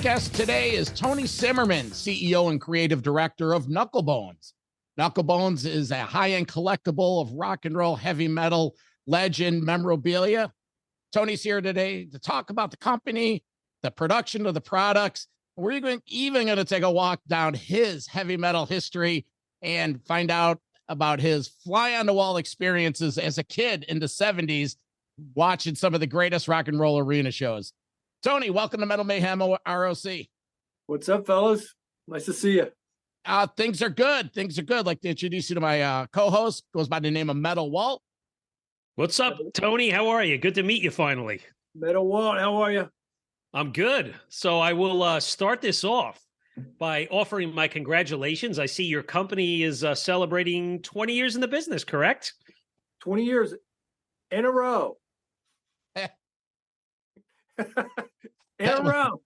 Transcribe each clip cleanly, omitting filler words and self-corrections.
guest today is Tony Simerman, CEO and creative director of Knucklebonz. Knucklebonz is a high-end collectible of rock and roll heavy metal legend memorabilia. Tony's here today to talk about the company, the production of the products. We're even going to take a walk down his heavy metal history and find out about his fly-on-the-wall experiences as a kid in the 70s, watching some of the greatest rock and roll arena shows. Tony, welcome to Metal Mayhem ROC. What's up, fellas? Nice to see you. Things are good. Things are good. I'd like to introduce you to my co-host, goes by the name of Metal Walt. What's up, Tony? How are you? Good to meet you finally. Metal Walt, how are you? I'm good. So I will start this off by offering my congratulations. I see your company is celebrating 20 years in the business, correct? 20 years in a row. In a row.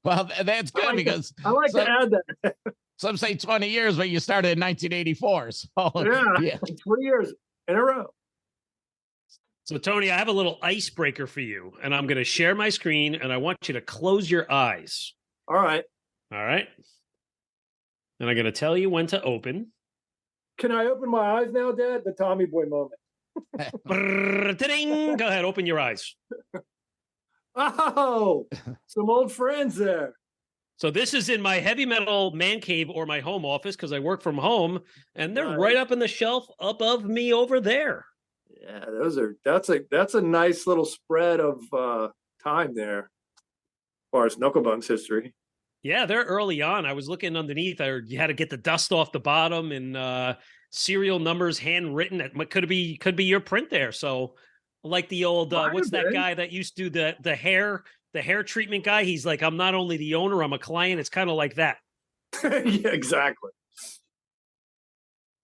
Well, that's good because I like to add that. Some say 20 years, but you started in 1984. So yeah. 20 years in a row. So, Tony, I have a little icebreaker for you, and I'm going to share my screen, and I want you to close your eyes. All right. All right. And I'm going to tell you when to open. Can I open my eyes now, Dad? The Tommy Boy moment. Go ahead, open your eyes. Oh, some old friends there. So this is in my heavy metal man cave or my home office because I work from home, and they're right up in the shelf above me over there. Yeah, that's a nice little spread of time there as far as Knucklebonz history. Yeah, they're early on. I was looking underneath. You had to get the dust off the bottom and serial numbers handwritten. It could be your print there. So like the old what's that guy that used to do the hair treatment guy? He's like, I'm not only the owner, I'm a client. It's kind of like that. Yeah, exactly.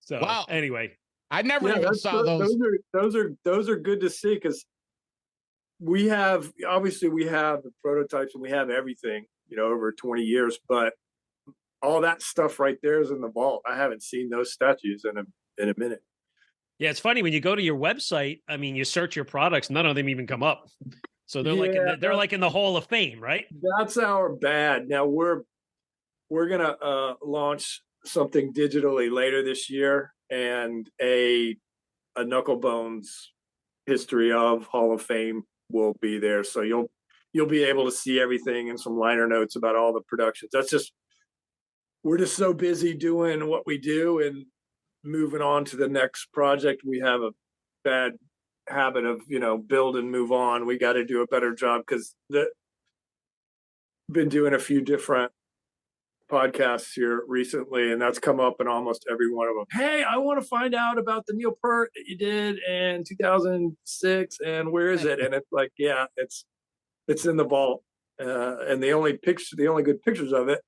So wow. Anyway, I never even saw those. Those are good to see because we have the prototypes and we have everything, over 20 years, but all that stuff right there is in the vault. I haven't seen those statues in a minute. Yeah, it's funny when you go to your website. I mean, you search your products, none of them even come up. So they're like in the Hall of Fame, right? That's our bad. Now we're gonna launch something digitally later this year, and a Knucklebonz history of Hall of Fame will be there. So you'll be able to see everything and some liner notes about all the productions. We're just so busy doing what we do and moving on to the next project. We have a bad habit of, build and move on. We got to do a better job because been doing a few different podcasts here recently, and that's come up in almost every one of them. Hey, I want to find out about the Neil Peart that you did in 2006, and where is it? And it's like, yeah, it's in the vault, and the only good pictures of it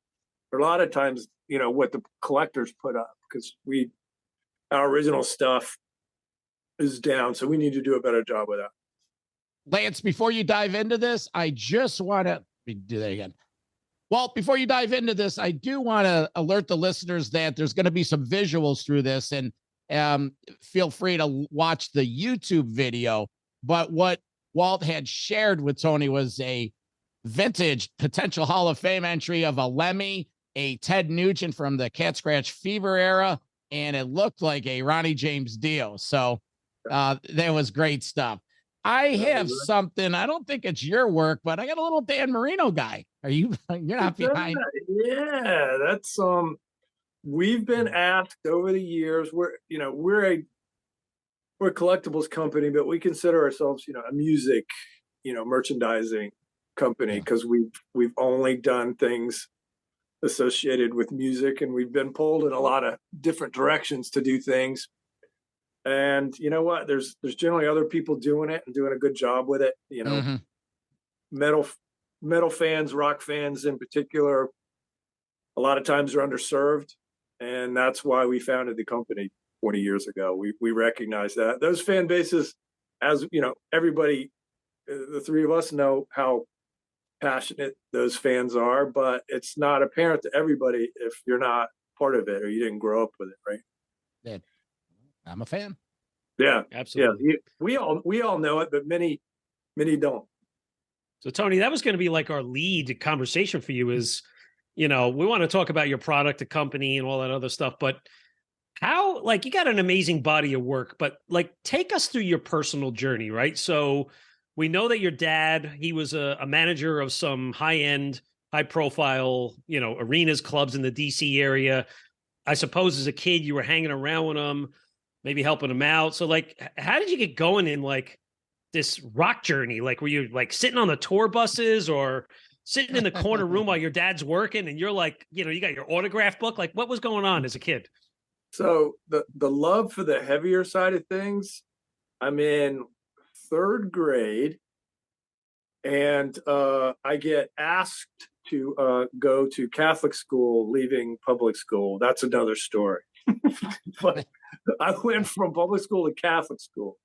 are a lot of times, what the collectors put up because our original stuff is down, so we need to do a better job with that. Lance, before you dive into this, I just want to do that again. Well, before you dive into this, I do want to alert the listeners that there's going to be some visuals through this, and feel free to watch the YouTube video. But what Walt had shared with Tony was a vintage potential Hall of Fame entry of a Lemmy, a Ted Nugent from the Cat Scratch Fever era, and it looked like a Ronnie James Dio. So that was great stuff. I have something. I don't think it's your work, but I got a little Dan Marino guy. You're not behind? Yeah, that's we've been asked over the years. We're a collectibles company, but we consider ourselves, a music, merchandising company because we've only done things associated with music, and we've been pulled in a lot of different directions to do things. And you know what? There's generally other people doing it and doing a good job with it. Metal fans, rock fans in particular, a lot of times are underserved, and that's why we founded the company 20 years ago. We recognize that those fan bases, as everybody, the three of us know how passionate those fans are, but it's not apparent to everybody if you're not part of it or you didn't grow up with it, right? Yeah. I'm a fan. Yeah, absolutely. Yeah, we all know it, but many don't. Absolutely. Yeah. Absolutely. Absolutely. Absolutely. So Tony, that was going to be like our lead conversation for you is, we want to talk about your product, the company and all that other stuff, but how, like, you got an amazing body of work, but like, take us through your personal journey, right? So we know that your dad, he was a manager of some high-end, high-profile, arenas, clubs in the DC area. I suppose as a kid, you were hanging around with him, maybe helping him out. So like, how did you get going in like this rock journey? Like, were you like sitting on the tour buses or sitting in the corner room while your dad's working and you're like, you got your autograph book? Like, what was going on as a kid? So the love for the heavier side of things, I'm in third grade and I get asked to go to Catholic school, leaving public school. That's another story. But I went from public school to Catholic school,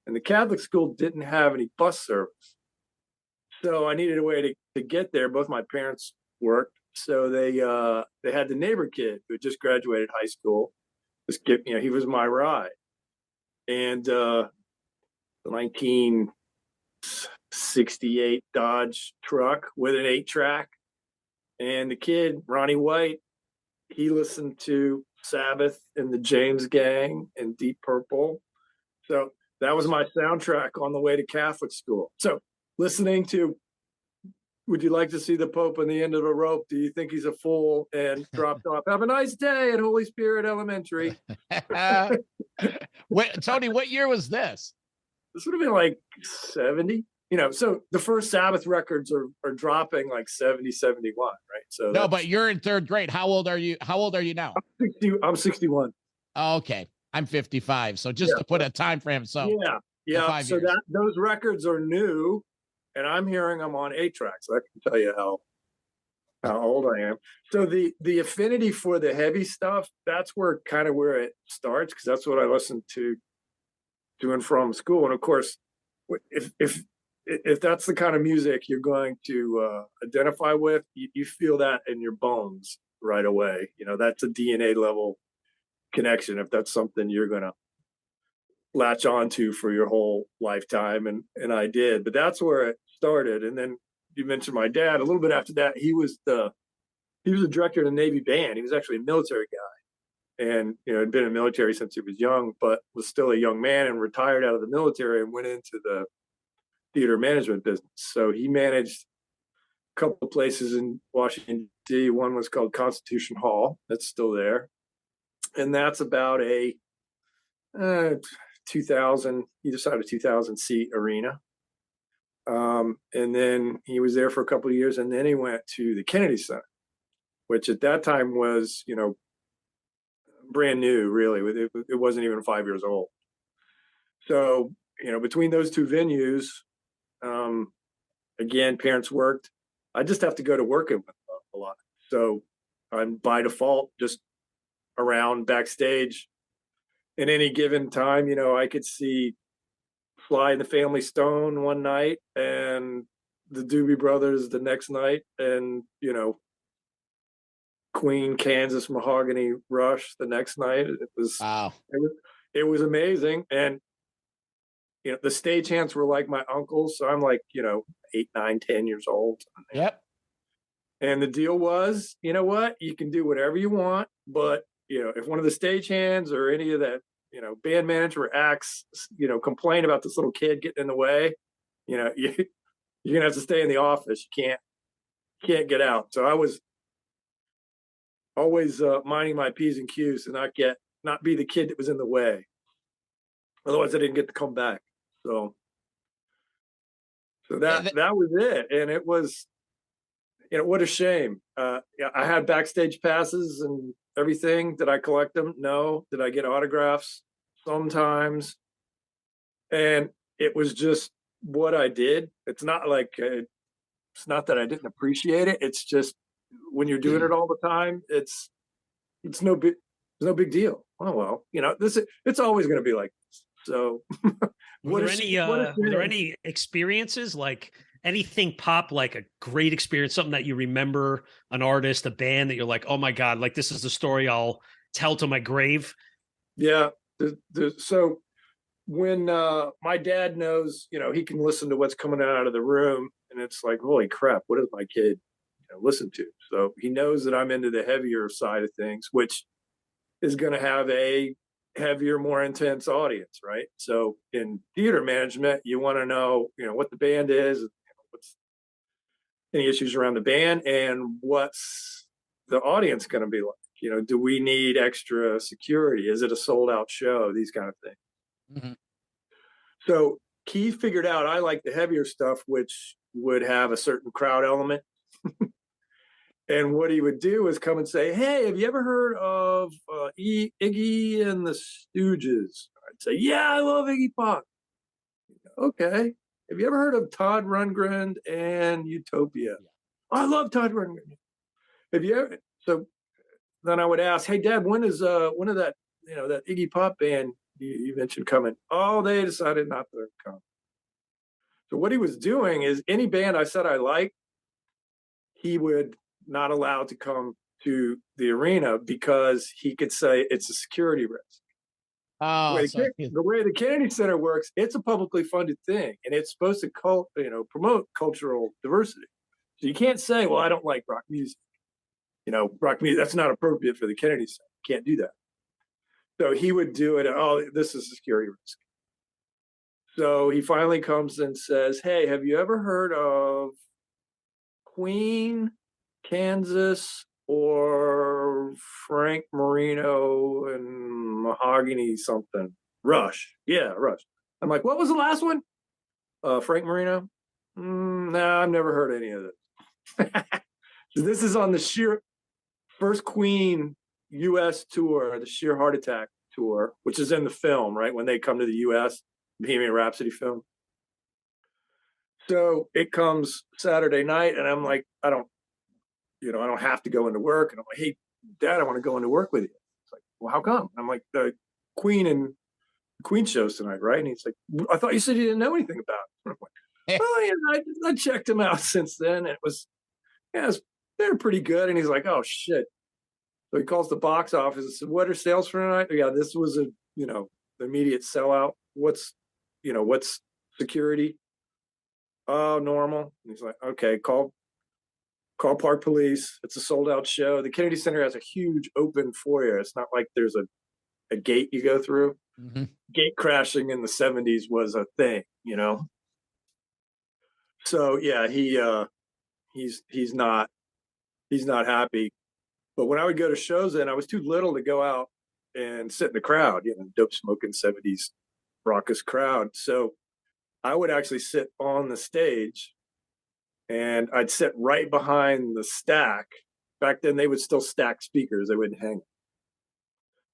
and the Catholic school didn't have any bus service. So I needed a way to get there. Both my parents worked. So they had the neighbor kid who just graduated high school. He was my ride. And the 1968 Dodge truck with an 8-track. And the kid, Ronnie White, he listened to Sabbath and the James Gang and Deep Purple. So that was my soundtrack on the way to Catholic school. So listening to "Would you like to see the Pope on the end of a rope? Do you think he's a fool?" and dropped off, "Have a nice day" at Holy Spirit Elementary. Tony, what year was this? This would have been like 70. So the first Sabbath records are dropping like 70, 71, right? So no, but you're in third grade. How old are you? How old are you now? I'm 61. Oh, okay. I'm 55. So just to put a time frame. So yeah. So those records are new, and I'm hearing them on 8-tracks. I can tell you how old I am. So the affinity for the heavy stuff, that's where it starts, because that's what I listened to and from school. And of course, if that's the kind of music you're going to identify with, you feel that in your bones right away. That's a DNA level connection if that's something you're going to latch onto for your whole lifetime. And I did. But that's where it started. And then you mentioned my dad. A little bit after that, he was the director of the Navy band. He was actually a military guy. And had been in the military since he was young, but was still a young man and retired out of the military and went into the theater management business. So he managed a couple of places in Washington, D.C. One was called Constitution Hall. That's still there. And that's about a 2,000, either side of 2,000 seat arena. And then he was there for a couple of years. And then he went to the Kennedy Center, which at that time was, brand new, really. It wasn't even 5 years old. So, between those two venues, again, parents worked. I just have to go to work a lot. So I'm by default just around backstage. In any given time, I could see Sly and the Family Stone one night and the Doobie Brothers the next night, and, Queen, Kansas, Mahogany Rush the next night. It was wow. It was amazing. And the stagehands were like my uncles, so I'm like 8, 9, 10 years old. Yep. And the deal was, what, you can do whatever you want, but if one of the stagehands or any of that band manager or acts complain about this little kid getting in the way, you're gonna have to stay in the office. You can't get out. So I was always minding my P's and Q's to not be the kid that was in the way. Otherwise I didn't get to come back. So that was it. And it was, what a shame. I had backstage passes and everything. Did I collect them? No. Did I get autographs? Sometimes. And it was just what I did. It's not like, it's not that I didn't appreciate it. It's just, when you're doing it all the time, it's no big deal. Oh well, it's always going to be like this. So, were there any experiences, like anything pop, like a great experience, something that you remember, an artist, a band that you're like, oh my God, like this is the story I'll tell to my grave? Yeah. So when my dad knows, he can listen to what's coming out of the room, And it's like, holy crap, what does my kid listen to? So he knows that I'm into the heavier side of things, which is going to have a heavier, more intense audience, right? So in theater management, you want to know, what the band is, what's any issues around the band, and what's the audience going to be like. Do we need extra security? Is it a sold out show? These kind of things. Mm-hmm. So Keith figured out I like the heavier stuff, which would have a certain crowd element. And what he would do is come and say, hey, have you ever heard of Iggy and the Stooges? I'd say, yeah, I love Iggy Pop. Okay. Have you ever heard of Todd Rundgren and Utopia? I love Todd Rundgren. Have you ever? So then I would ask, hey, Dad, when is that, that Iggy Pop band you mentioned coming? Oh, they decided not to come. So what he was doing is any band I said I liked, he would not allowed to come to the arena because he could say it's a security risk. Oh, the way the Kennedy Center works, it's a publicly funded thing, and it's supposed to promote cultural diversity. So you can't say, well, I don't like rock music. Rock music, that's not appropriate for the Kennedy Center. You can't do that. So he would do it. Oh, this is a security risk. So he finally comes and says, hey, have you ever heard of Queen, Kansas, or Frank Marino and Mahogany something? Rush. Yeah, Rush. I'm like, what was the last one? Frank Marino? No, I've never heard any of this. So this is on the first Queen U.S. tour, the Sheer Heart Attack tour, which is in the film, right? When they come to the U.S., Bohemian Rhapsody film. So it comes Saturday night, and I'm like, I don't have to go into work. And I'm like, hey, Dad, I want to go into work with you. It's like, well, how come? I'm like, the Queen shows tonight, right? And he's like, I thought you said you didn't know anything about it. I'm like, oh, yeah, I checked them out since then. And they're pretty good. And he's like, oh, shit. So he calls the box office and said, what are sales for tonight? Yeah, this was a, immediate sellout. What's security? Oh, normal. And he's like, okay, call Park Police. It's a sold out show. The Kennedy Center has a huge open foyer. It's not like there's a gate you go through. Mm-hmm. Gate crashing in the 70s was a thing, So yeah, he's not happy. But when I would go to shows, I was too little to go out and sit in the crowd, dope smoking 70s raucous crowd. So I would actually sit on the stage, and I'd sit right behind the stack. Back then, they would still stack speakers. They wouldn't hang.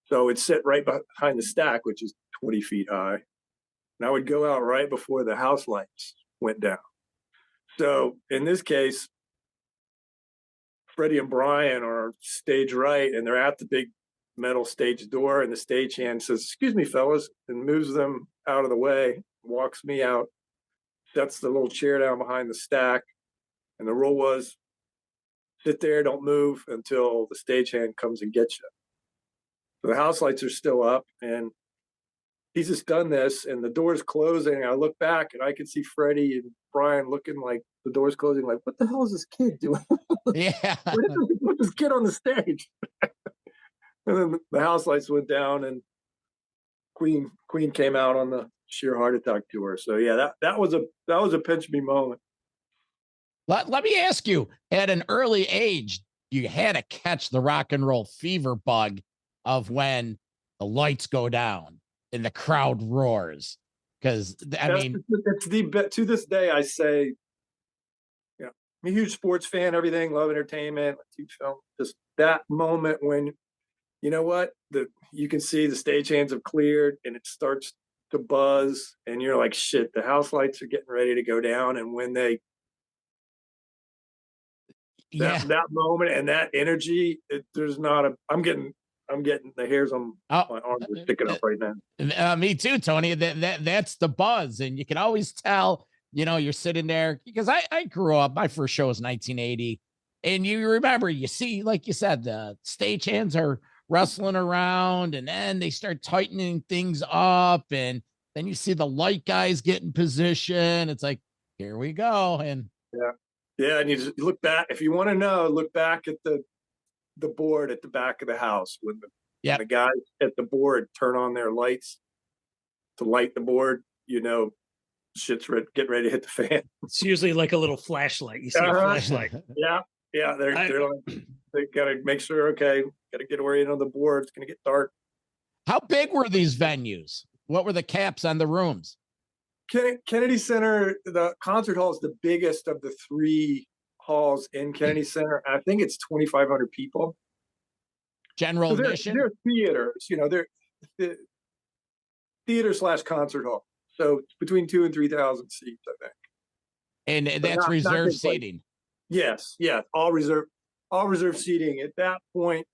So I'd sit right behind the stack, which is 20 feet high. And I would go out right before the house lights went down. So in this case, Freddie and Brian are stage right, and they're at the big metal stage door, and the stagehand says, excuse me, fellas, and moves them out of the way, walks me out, sets the little chair down behind the stack. And the rule was, sit there, don't move until the stagehand comes and gets you. So the house lights are still up, and he's just done this, and the door's closing. I look back, and I can see Freddie and Brian looking like the door's closing, like, what the hell is this kid doing? Yeah. Put this kid on the stage. And then the house lights went down, and Queen came out on the Sheer Heart Attack tour. So yeah, that was a pinch me moment. Let me ask you, at an early age, you had to catch the rock and roll fever bug of when the lights go down and the crowd roars. Because to this day, I say, I'm a huge sports fan, everything, love entertainment, film. Just that moment when, you know what, you can see the stagehands have cleared and it starts to buzz, and you're like, shit, the house lights are getting ready to go down. And when they, that moment and that energy, I'm getting the hairs on my arms are sticking up right now. Me too, Tony. That's the buzz, and you can always tell. You're sitting there because I grew up. My first show was 1980, and you remember, you see, like you said, the stagehands are wrestling around, and then they start tightening things up, and then you see the light guys get in position. It's like, here we go, and Yeah, and you just look back. If you want to know, look back at the board at the back of the house when the guys at the board turn on their lights to light the board. Shit's getting ready to hit the fan. It's usually like a little flashlight. You see a flashlight. Yeah. They're like, they gotta make sure. Okay, gotta get oriented on the board. It's gonna get dark. How big were these venues? What were the caps on the rooms? Kennedy Center, the concert hall is the biggest of the 3 halls in Kennedy Center. I think it's 2,500 people. General admission? They're theaters, they're theater/concert hall. So between 2,000 and 3,000 seats, I think. And that's reserved seating. Yes. Yeah. All reserved seating at that point.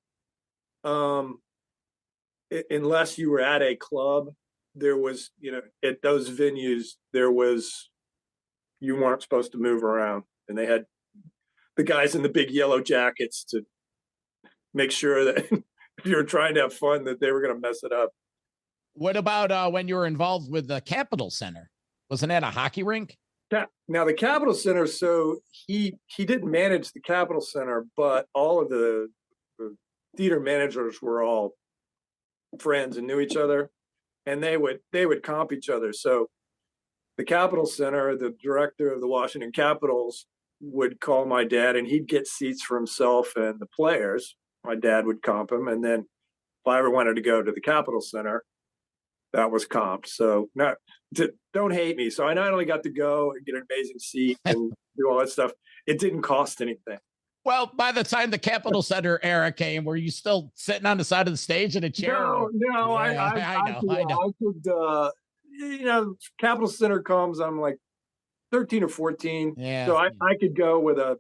Unless you were at a club, there was, at those venues, you weren't supposed to move around, and they had the guys in the big yellow jackets to make sure that if you were trying to have fun, that they were going to mess it up. What about when you were involved with the Capitol Center? Wasn't that a hockey rink? Now the Capitol Center, so he didn't manage the Capitol Center, but all of the theater managers were all friends and knew each other, and they would comp each other. So the Capitol Center, the director of the Washington Capitals, would call my dad, and he'd get seats for himself and the players. My dad would comp him, and then if I ever wanted to go to the Capitol Center, that was comped. So don't hate me. So I not only got to go and get an amazing seat and do all that stuff, it didn't cost anything. Well, by the time the Capitol Center era came, were you still sitting on the side of the stage in a chair? No, I know. I could, Capitol Center comes, I'm like 13 or 14. Yeah. So I could go with a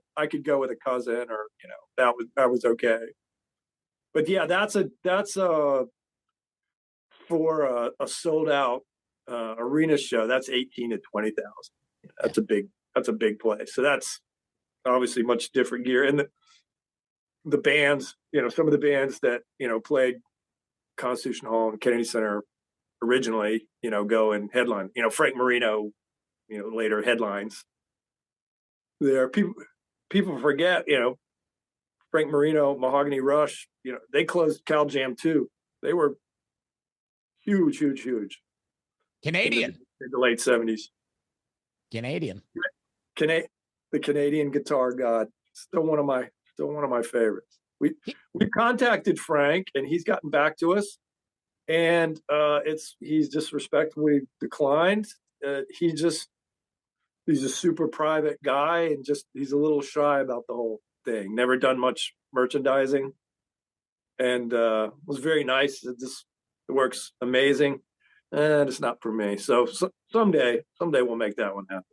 cousin, or that was okay. But yeah, that's for a sold out arena show, that's 18 to 20,000. That's a big place. So that's obviously much different gear. And the bands, some of the bands that played Constitution Hall and Kennedy Center originally, go and headline. Frank Marino, later headlines. There are people forget, Frank Marino, Mahogany Rush, they closed Cal Jam too. They were huge. Canadian. In the late 70s. Canadian. The Canadian guitar god. Still one of my favorites. We contacted Frank, and he's gotten back to us, and he's just respectfully declined. He's a super private guy, and he's a little shy about the whole thing. Never done much merchandising, and was very nice. It works amazing, and it's not for me. So someday we'll make that one happen.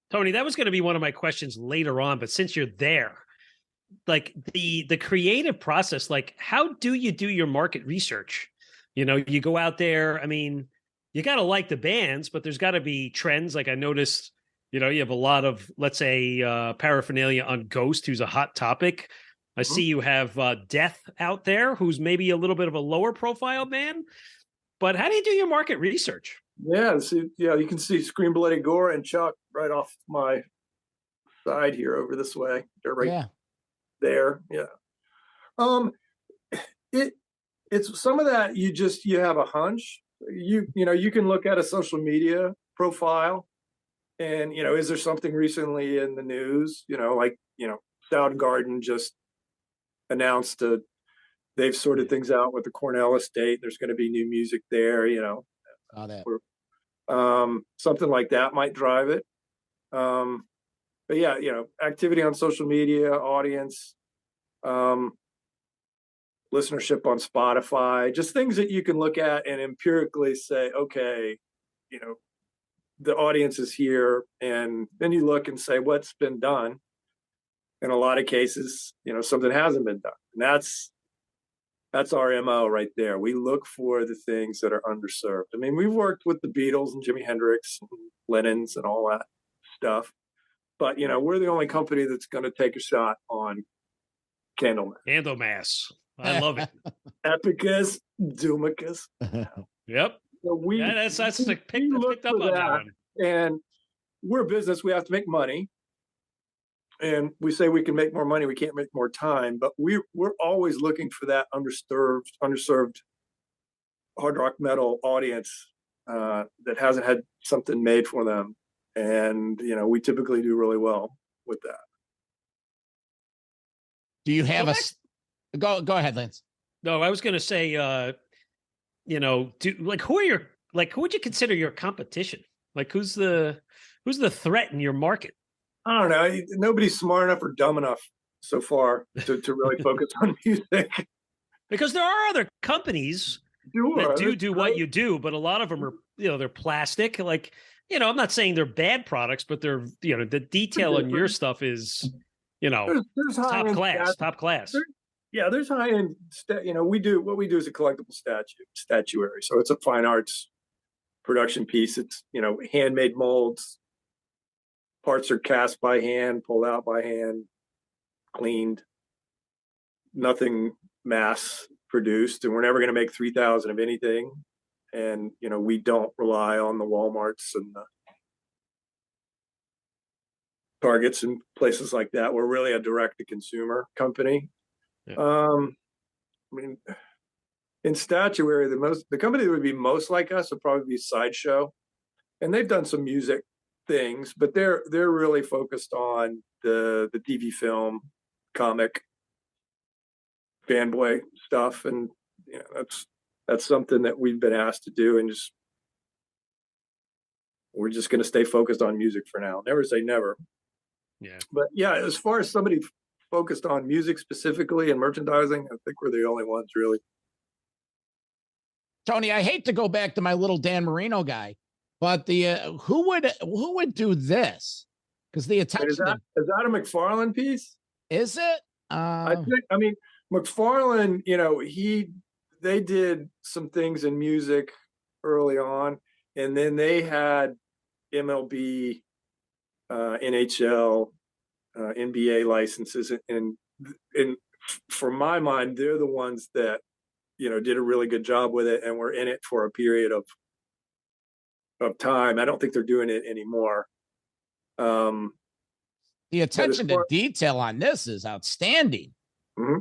Tony, that was going to be one of my questions later on, but since you're there, like the creative process, like how do you do your market research? You go out there. I mean, you got to like the bands, but there's got to be trends. Like I noticed, you have a lot of, let's say, paraphernalia on Ghost, who's a hot topic. I see you have Death out there, who's maybe a little bit of a lower profile band. But how do you do your market research? Yeah, you can see Scream Bloody Gore and Chuck right off my side here over this way. They're right there. Yeah. It's some of that you have a hunch. You can look at a social media profile, and is there something recently in the news? Soundgarden just announced they've sorted things out with the Cornell estate. There's going to be new music there. Saw that. Something like that might drive it. But yeah, activity on social media, audience, listenership on Spotify, just things that you can look at and empirically say, okay, the audience is here. And then you look and say, what's been done? In a lot of cases, something hasn't been done. And that's our MO right there. We look for the things that are underserved. I mean, we've worked with the Beatles and Jimi Hendrix and Lennon's and all that stuff. But, we're the only company that's going to take a shot on Candlemass. Candlemass. I love it. Epicus, Doomicus. Yep. So that's picked up on that one. And we're a business. We have to make money. And we say we can make more money. We can't make more time. But we're always looking for that underserved hard rock metal audience that hasn't had something made for them. And, we typically do really well with that. Do you have go ahead, Lance? No, I was going to say, who would you consider your competition? Like, who's the threat in your market? I don't know. Nobody's smart enough or dumb enough so far to really focus on music. Because there are other companies that do what you do, but a lot of them are, they're plastic. Like, I'm not saying they're bad products, but they're, the detail on your stuff is, there's top class. There's high end. What we do is a collectible statuary. So it's a fine arts production piece. It's handmade molds. Parts are cast by hand, pulled out by hand, cleaned. Nothing mass produced, and we're never going to make 3,000 of anything. And we don't rely on the Walmarts and the Targets and places like that. We're really a direct-to-consumer company. Yeah. In statuary, the company that would be most like us would probably be Sideshow, and they've done some music things, but they're really focused on the TV film, comic, fanboy stuff, and that's something that we've been asked to do, and we're just going to stay focused on music for now. Never say never. Yeah. But as far as somebody focused on music specifically and merchandising, I think we're the only ones really. Tony, I hate to go back to my little Dan Marino guy, but who would do this? Because the attention is that a McFarlane piece? Is it? I think. McFarlane, they did some things in music early on, and then they had MLB, NHL, NBA licenses, and for my mind, they're the ones that did a really good job with it, and were in it for a period of time. I don't think they're doing it anymore. The attention to detail on this is outstanding. Mm-hmm.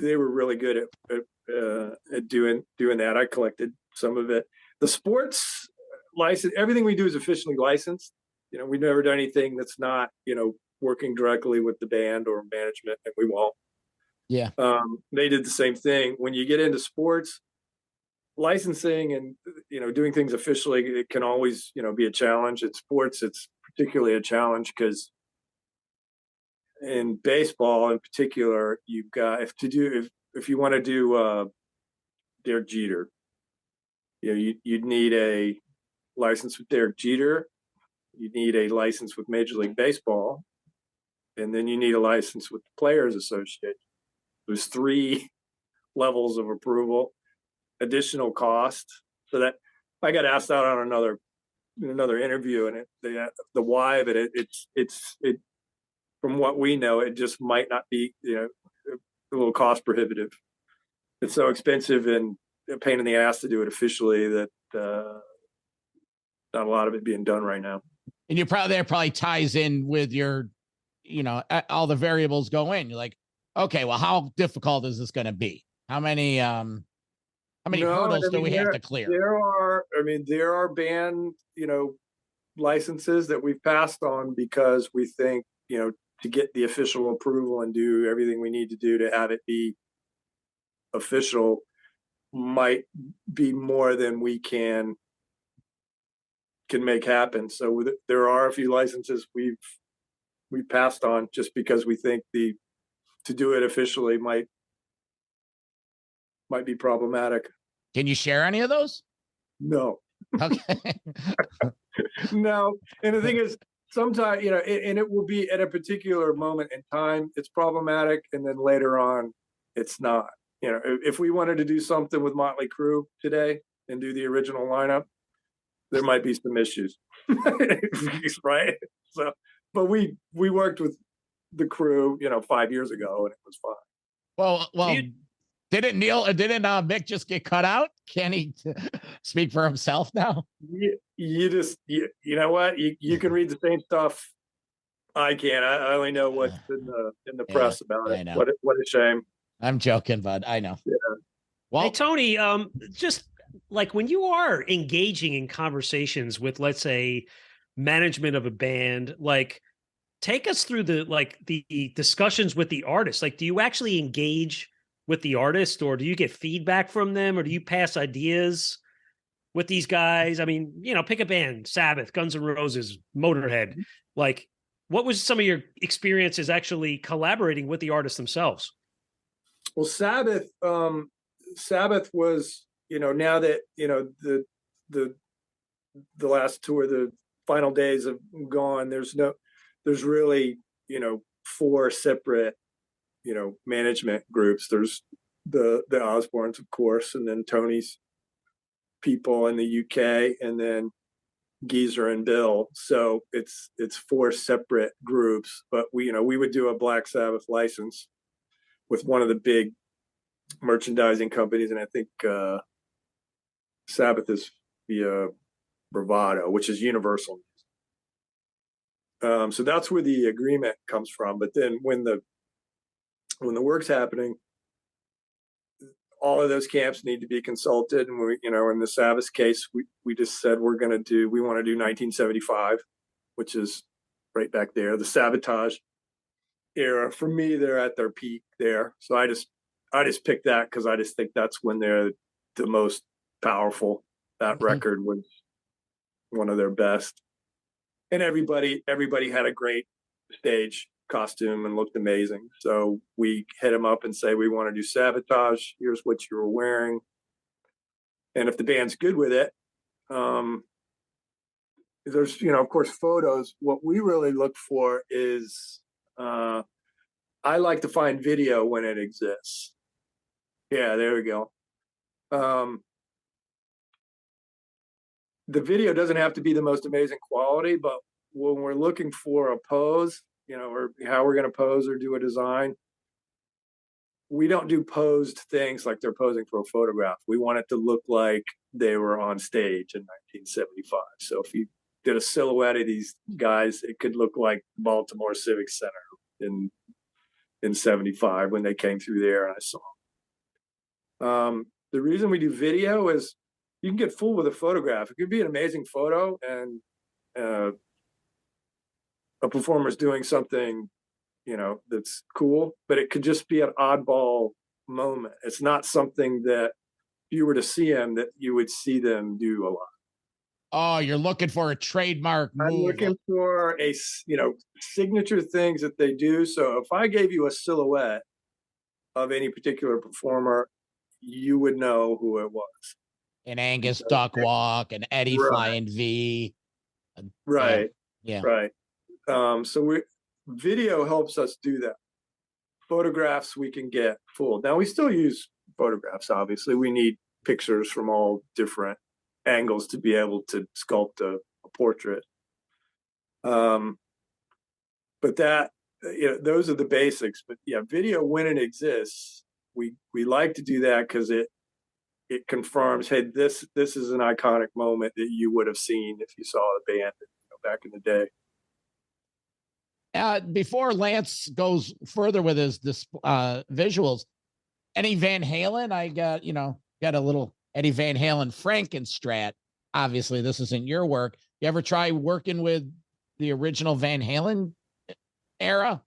They were really good at doing that. I collected some of it. The sports license, everything we do is officially licensed. We've never done anything that's not working directly with the band or management, and we won't. Yeah. They did the same thing. When you get into sports licensing and doing things officially, it can always be a challenge. In sports, it's particularly a challenge because in baseball in particular, you've got if you want to do Derek Jeter, you'd need a license with Derek Jeter, you need a license with Major League Baseball, and then you need a license with the Players Association. There's 3 levels of approval, additional cost. So that I got asked out on another interview, and the why of it from what we know, it just might not be, a little cost prohibitive. It's so expensive and a pain in the ass to do it officially that not a lot of it being done right now. And that probably ties in with your, all the variables go in. You're like, okay, well, how difficult is this going to be? How many hurdles do we have to clear? There are band, licenses that we've passed on because we think, to get the official approval and do everything we need to do to have it be official might be more than we can make happen. So there are a few licenses we've passed on just because we think to do it officially might be problematic. Can you share any of those? No. Okay. No. And the thing is, sometimes, and it will be at a particular moment in time, it's problematic. And then later on, it's not. If we wanted to do something with Motley Crue today and do the original lineup, there might be some issues. Right? So, but we worked with the Crew, 5 years ago, and it was fine. Well, didn't Mick just get cut out? Can he speak for himself now? You know what? You can read the same stuff I can. I only know what's in the press about it. I know. What a shame. I'm joking, bud. I know. Yeah. Well, hey, Tony, just like when you are engaging in conversations with, let's say, management of a band, like take us through the discussions with the artist. Like, do you actually engage with the artist, or do you get feedback from them, or do you pass ideas with these guys? I mean, pick a band, Sabbath, Guns N' Roses, Motorhead. Like, what was some of your experiences actually collaborating with the artists themselves? Well, Sabbath was, now that, the last tour, the final days have gone, there's really, 4 separate, management groups. There's the Osbournes, of course, and then Tony's people in the UK, and then Geezer and Bill. So it's 4 separate groups, but we would do a Black Sabbath license with one of the big merchandising companies, and I think Sabbath is via Bravado, which is Universal. So that's where the agreement comes from. But then when the work's happening, all of those camps need to be consulted, and we, in the Sabbath case, we just said we want to do 1975, which is right back there, the Sabotage era. For me, they're at their peak there, so I just picked that because I just think that's when they're the most powerful. That record was one of their best, and everybody had a great stage costume and looked amazing. So we hit them up and say, we want to do Sabotage. Here's what you were wearing, and if the band's good with it, there's of course photos. What we really look for is I like to find video when it exists. Yeah, there we go. The video doesn't have to be the most amazing quality, but when we're looking for a pose, or how we're going to pose or do a design, we don't do posed things like they're posing for a photograph. We want it to look like they were on stage in 1975. So if you did a silhouette of these guys, it could look like Baltimore Civic Center in 75 when they came through there and I saw them. The reason we do video is you can get fooled with a photograph. It could be an amazing photo and a performer's doing something, that's cool, but it could just be an oddball moment. It's not something that if you were to see them, that you would see them do a lot. Oh, you're looking for a trademark move. I'm looking for signature things that they do. So if I gave you a silhouette of any particular performer, you would know who it was. An Angus duck walk, an Eddie flying V. Right. Yeah. Right. So video helps us do that. Photographs we can get full. Now we still use photographs. Obviously, we need pictures from all different angles to be able to sculpt a portrait. But that those are the basics. But yeah, video when it exists, we like to do that because it confirms, hey, this is an iconic moment that you would have seen if you saw the band back in the day. Before Lance goes further with his visuals, any Van Halen? I got a little Eddie Van Halen Frankenstrat. Obviously, this isn't your work. You ever try working with the original Van Halen era?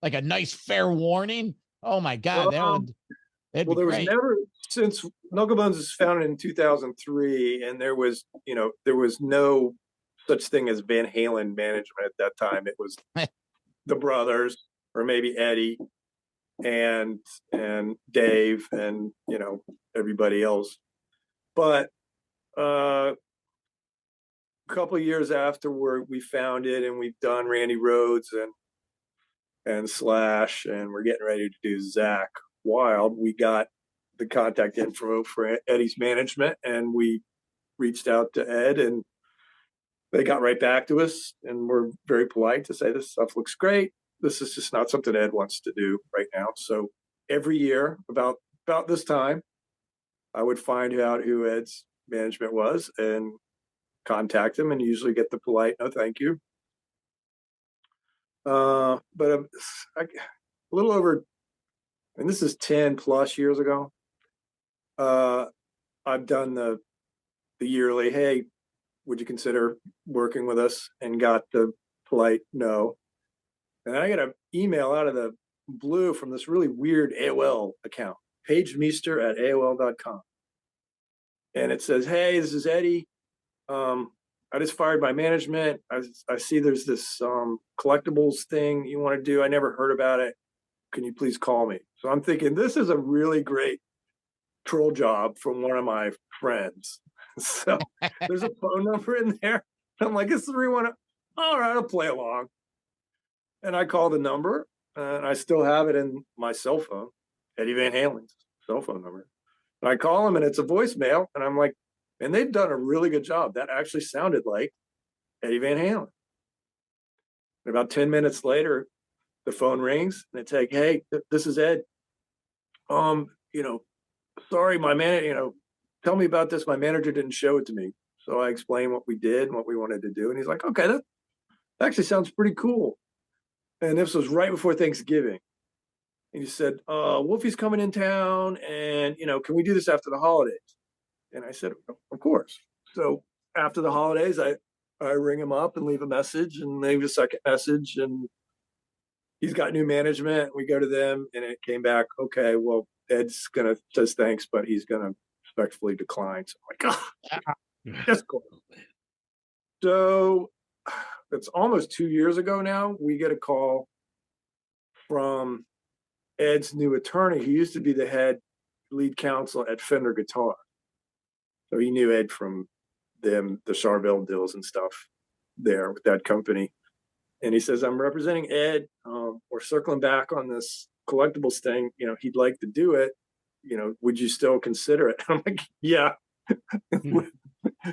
Like a nice fair warning? Oh my God, that'd be there great. Was never, since Knucklebonz was founded in 2003, and there was no such thing as Van Halen management at that time. It was the brothers, or maybe Eddie and Dave and everybody else. But a couple of years afterward, we found it, and we've done Randy Rhoads and Slash, and we're getting ready to do Zach Wild. We got the contact info for Eddie's management, and we reached out to Ed, and they got right back to us, and we're very polite to say this stuff looks great. This is just not something Ed wants to do right now. So every year, about this time, I would find out who Ed's management was and contact him, and usually get the polite "no, thank you." But a little over, and this is 10 plus years ago. I've done the yearly, "Hey, would you consider working with us?" and got the polite no. And I got an email out of the blue from this really weird AOL account, pagemeester@aol.com. And it says, "Hey, this is Eddie. I just fired my management. I see there's this collectibles thing you want to do. I never heard about it. Can you please call me?" So I'm thinking, this is a really great troll job from one of my friends. So there's a phone number in there. I'm like, "This is where you want to." All right, I'll play along. And I call the number, and I still have it in my cell phone, Eddie Van Halen's cell phone number. And I call him, and it's a voicemail, and I'm like, and they've done a really good job. That actually sounded like Eddie Van Halen. And about 10 minutes later, the phone rings, and it's like, "Hey, this is Ed. Sorry, my man, tell me about this. My manager didn't show it to me." So I explained what we did and what we wanted to do. And he's like, "Okay, that actually sounds pretty cool." And this was right before Thanksgiving. And he said, "Wolfie's coming in town, and, can we do this after the holidays?" And I said, "Of course." So after the holidays, I ring him up and leave a message, and leave a second message, and he's got new management. We go to them, and it came back, "Okay, well, Ed's says thanks, but he's going to respectfully decline." So I'm like, "Oh, that's cool." So it's almost 2 years ago now. We get a call from Ed's new attorney. He used to be the head lead counsel at Fender Guitar. So he knew Ed from the Charvel deals and stuff there with that company. And he says, "I'm representing Ed. We're circling back on this collectibles thing. He'd like to do it. Would you still consider it?" I'm like, "Yeah,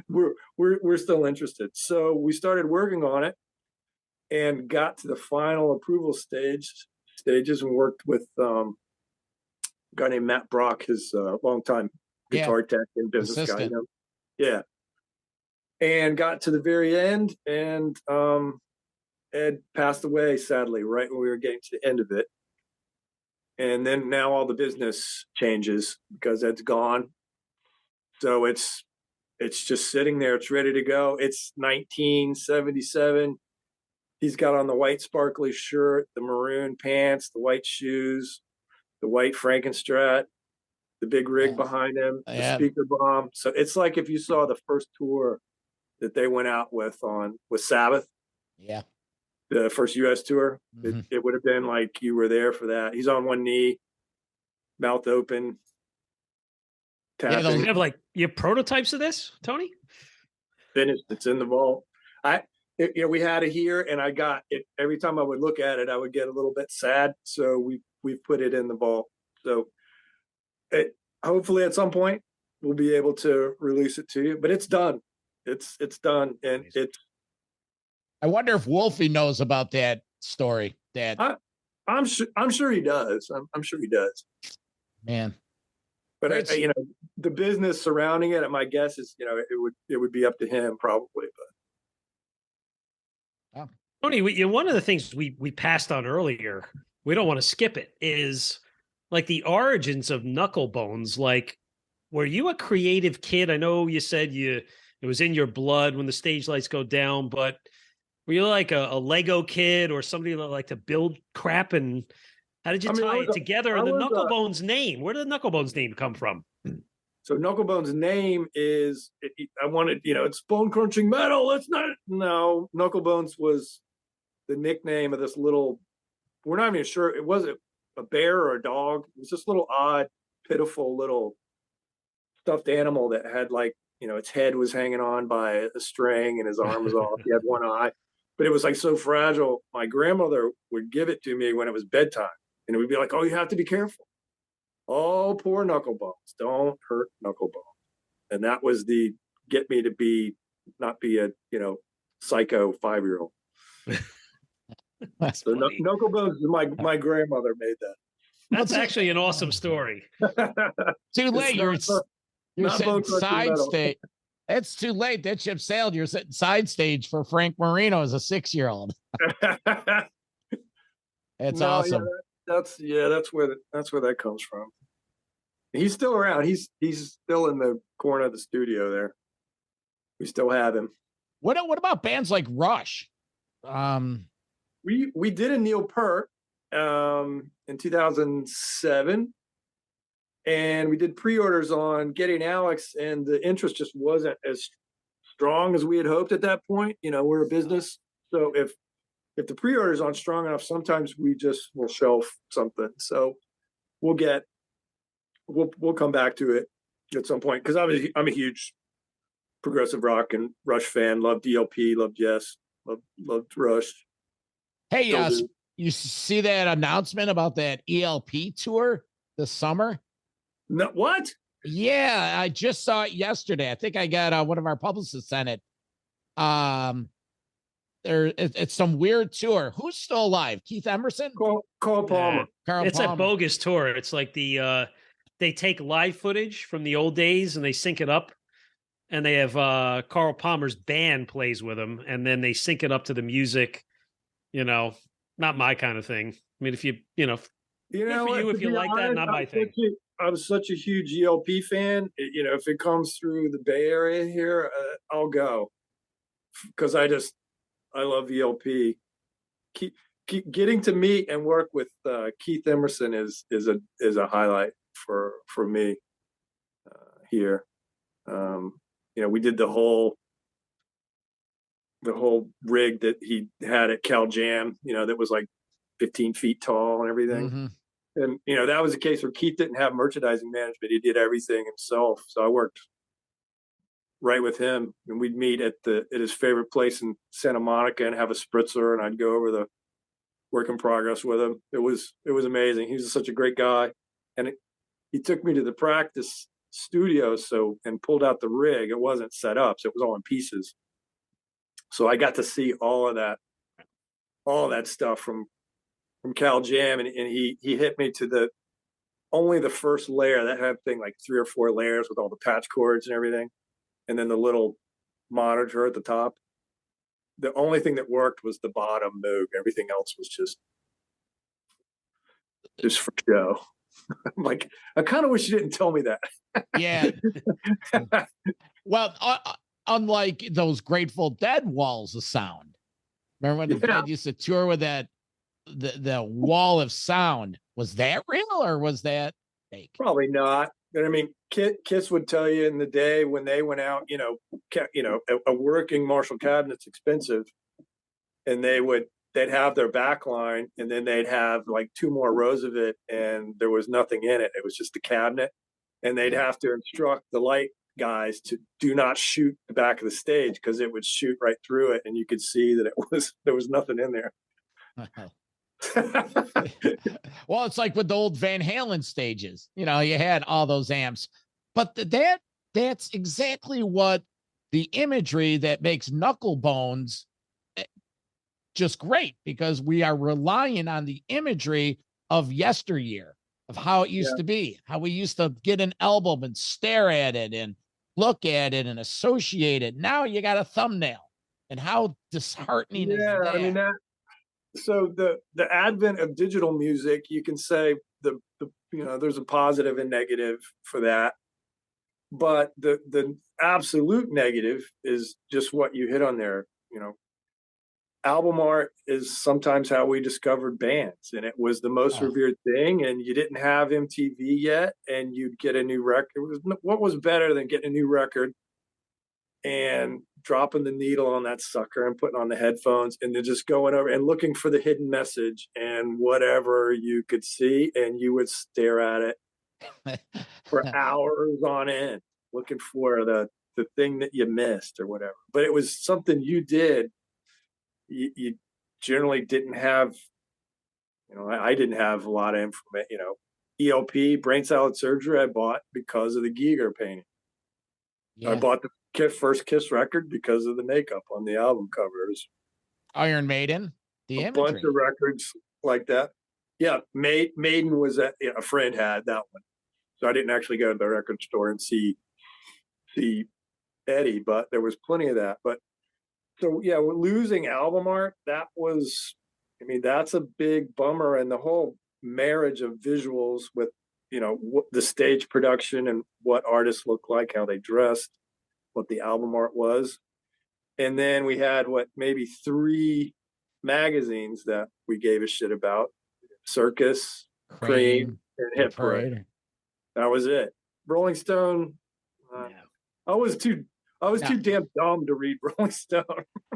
we're still interested." So we started working on it and got to the final approval stages, and worked with a guy named Matt Brock, his longtime guitar tech and business assistant guy. Yeah. And got to the very end, and Ed passed away, sadly, right when we were getting to the end of it. And then now all the business changes because Ed's gone. So it's just sitting there. It's ready to go. It's 1977. He's got on the white sparkly shirt, the maroon pants, the white shoes, the white Frankenstrat, the big rig behind him, the speaker bomb. So it's like if you saw the first tour that they went out with Sabbath. Yeah. The first US tour, it would have been like you were there for that. He's on one knee, mouth open, tapping. You have you have prototypes of this, Tony? Finished. It's in the vault. We had it here, and I got it. Every time I would look at it, I would get a little bit sad. So we've put it in the vault. So hopefully at some point we'll be able to release it to you. But it's done. It's done, and it's. I wonder if Wolfie knows about that story. I'm sure he does. I'm sure he does. Man. But the business surrounding it, my guess is, it would be up to him probably. But Tony, one of the things we passed on earlier, we don't want to skip it, is like the origins of Knucklebonz. Like, were you a creative kid? I know you said it was in your blood when the stage lights go down, but were you like a Lego kid or somebody that liked to build crap? And how did you tie it together? And the Knucklebonz name, where did the Knucklebonz name come from? So Knucklebonz name is, it's bone crunching metal. Knucklebonz was the nickname of this little, we're not even sure, it wasn't a bear or a dog. It was this little odd, pitiful little stuffed animal that had its head was hanging on by a string and his arm was off. He had one eye. But it was so fragile. My grandmother would give it to me when it was bedtime. And it would be like, "Oh, you have to be careful. Oh, poor Knucklebonz. Don't hurt Knucklebonz." And that was the get me to not be a, psycho 5-year-old. So Knucklebonz, my grandmother made that. That's actually an awesome story. Too late. You're Not sitting Bone Crusher side metal. stage. It's too late. That ship sailed. You're sitting side stage for Frank Marino as a 6-year-old. It's awesome. Yeah, that's where that comes from. He's still around. He's still in the corner of the studio there. We still have him. What about bands like Rush? We did a Neil Peart in 2007, and we did pre-orders on Getting Alex, and the interest just wasn't as strong as we had hoped at that point. You know, we're a business, so if the pre-orders aren't strong enough, sometimes we just will shelf something. So we'll come back to it at some point, because I'm a huge progressive rock and Rush fan. Loved ELP, loved Yes, loved Rush. Hey, you see that announcement about that ELP tour this summer? No, what? Yeah, I just saw it yesterday. I think I got one of our publicists sent it. It's some weird tour. Who's still alive? Keith Emerson? Carl Palmer. Carl It's Palmer. a bogus tour. It's like they take live footage from the old days and they sync it up, and they have Carl Palmer's band plays with them, and then they sync it up to the music. You know, not my kind of thing. I mean, if you know for you, if you like that, not my thing. I'm such a huge ELP fan. You know, if it comes through the Bay Area here, I'll go, because I love ELP. Keep getting to meet and work with Keith Emerson is a highlight for me here. You know, we did the whole rig that he had at Cal Jam, you know, that was like 15 feet tall and everything. Mm-hmm. And, you know, that was a case where Keith didn't have merchandising management. He did everything himself. So I worked right with him, and we'd meet at his favorite place in Santa Monica and have a spritzer, and I'd go over the work in progress with him. It was amazing. He was such a great guy. And he took me to the practice studio and pulled out the rig. It wasn't set up, so it was all in pieces. So I got to see all of that stuff from Cal Jam, and he hit me to only the first layer. That had thing like 3 or 4 layers with all the patch cords and everything, and then the little monitor at the top. The only thing that worked was the bottom Moog. Everything else was just for show. I'm like, I kind of wish you didn't tell me that. Yeah. Well, unlike those Grateful Dead walls of sound. Remember when the band used to tour with that, the wall of sound? Was that real or was that fake? Probably not. But I mean, Kiss would tell you in the day when they went out, you know, a working Marshall cabinet's expensive, and they'd have their back line, and then they'd have like 2 more rows of it, and there was nothing in it. It was just a cabinet, and they'd have to instruct the light guys to do not shoot the back of the stage, because it would shoot right through it, and you could see that there was nothing in there. Well, it's like with the old Van Halen stages. You know, you had all those amps, but that's exactly what the imagery that makes Knucklebonz just great, because we are relying on the imagery of yesteryear, of how it used to be, how we used to get an album and stare at it and look at it and associate it. Now you got a thumbnail, and how disheartening is that? I mean, so the advent of digital music, you can say there's a positive and negative for that, but the absolute negative is just what you hit on there. You know, album art is sometimes how we discovered bands, and it was the most revered thing, and you didn't have MTV yet, and you'd get a new record. What was better than getting a new record and dropping the needle on that sucker and putting on the headphones, and then just going over and looking for the hidden message and whatever you could see, and you would stare at it for hours on end, looking for the thing that you missed or whatever. But it was something you did. You generally didn't have, you know, I didn't have a lot of information, you know. ELP, Brain Salad Surgery, I bought because of the Giger painting. Yeah. I bought the first Kiss record because of the makeup on the album covers. Iron Maiden, the imagery. Bunch of records like that. Yeah, Maiden was a friend had that one, so I didn't actually go to the record store and see see Eddie, but there was plenty of that. But so yeah, we're losing album art. That was, I mean, that's a big bummer. And the whole marriage of visuals with, the stage production and what artists look like, how they dressed, what the album art was. And then we had maybe 3 magazines that we gave a shit about: Circus, Cream, and Hit Parade. That was it. Rolling Stone. I was too damn dumb to read Rolling Stone.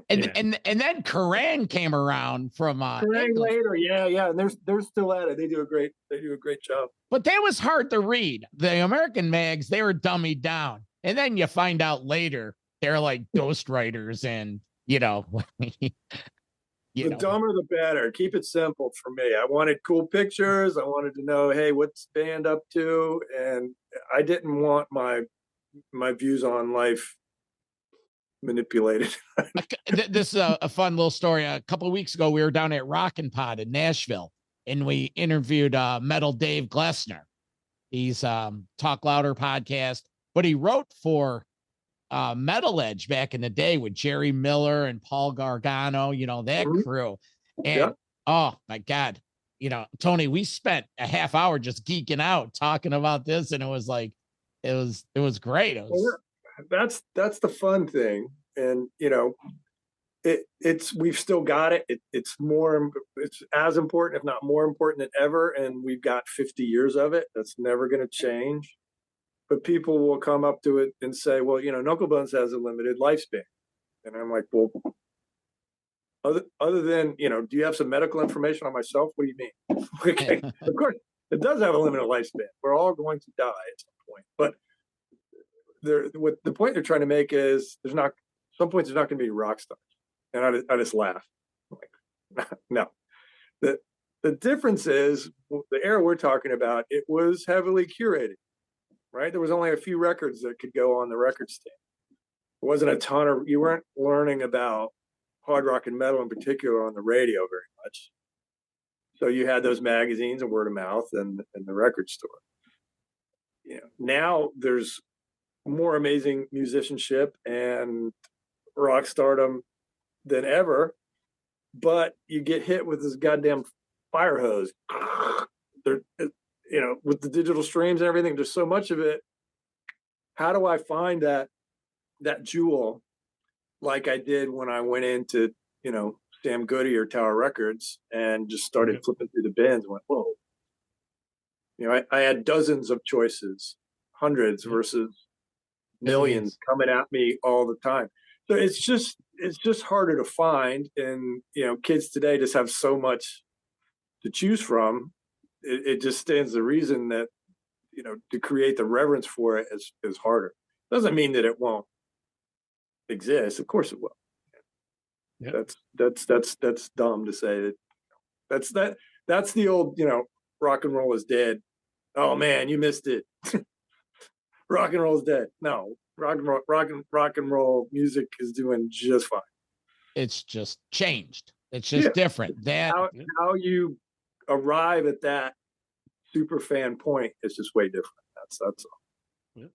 And then Kerrang came around from Kerrang later, yeah, and they're still at it. They do a great job. But that was hard to read. The American mags, they were dummied down, and then you find out later they're like ghostwriters, and the dumber the better. Keep it simple for me. I wanted cool pictures. I wanted to know, hey, what's the band up to, and I didn't want my views on life manipulated. This is a fun little story. A couple of weeks ago, we were down at Rockin' Pod in Nashville, and we interviewed Metal Dave Glessner. He's Talk Louder podcast, but he wrote for Metal Edge back in the day with Jerry Miller and Paul Gargano, that crew. And oh my God, Tony, we spent a half hour just geeking out talking about this, and it was like, it was great. That's the fun thing. And we've still got it. It's as important, if not more important than ever. And we've got 50 years of it. That's never going to change. But people will come up to it and say, well, Knucklebonz has a limited lifespan. And I'm like, well, other than, do you have some medical information on myself? What do you mean? Okay. Of course, it does have a limited lifespan. We're all going to die at some point. But what the point they're trying to make is some points there's not going to be rock stars. And I just laugh. I'm like, no. The difference is the era we're talking about, it was heavily curated. Right? There was only a few records that could go on the record stand. It wasn't a ton you weren't learning about hard rock and metal in particular on the radio very much. So you had those magazines and word of mouth and the record store. Now there's more amazing musicianship and rock stardom than ever, but you get hit with this goddamn fire hose. With the digital streams and everything, there's so much of it. How do I find that jewel like I did when I went into, Sam Goody or Tower Records and just started flipping through the bins and went, whoa. I had dozens of choices, hundreds versus millions coming at me all the time. So it's just harder to find. And, kids today just have so much to choose from. It just stands the reason that, to create the reverence for it is harder. Doesn't mean that it won't exist. Of course it will. Yeah. That's dumb to say that. That's the old, rock and roll is dead. Oh man, you missed it. Rock and roll is dead. No, rock and roll music is doing just fine. It's just changed. It's just different. How you arrive at that super fan point is just way different. That's all. Yeah.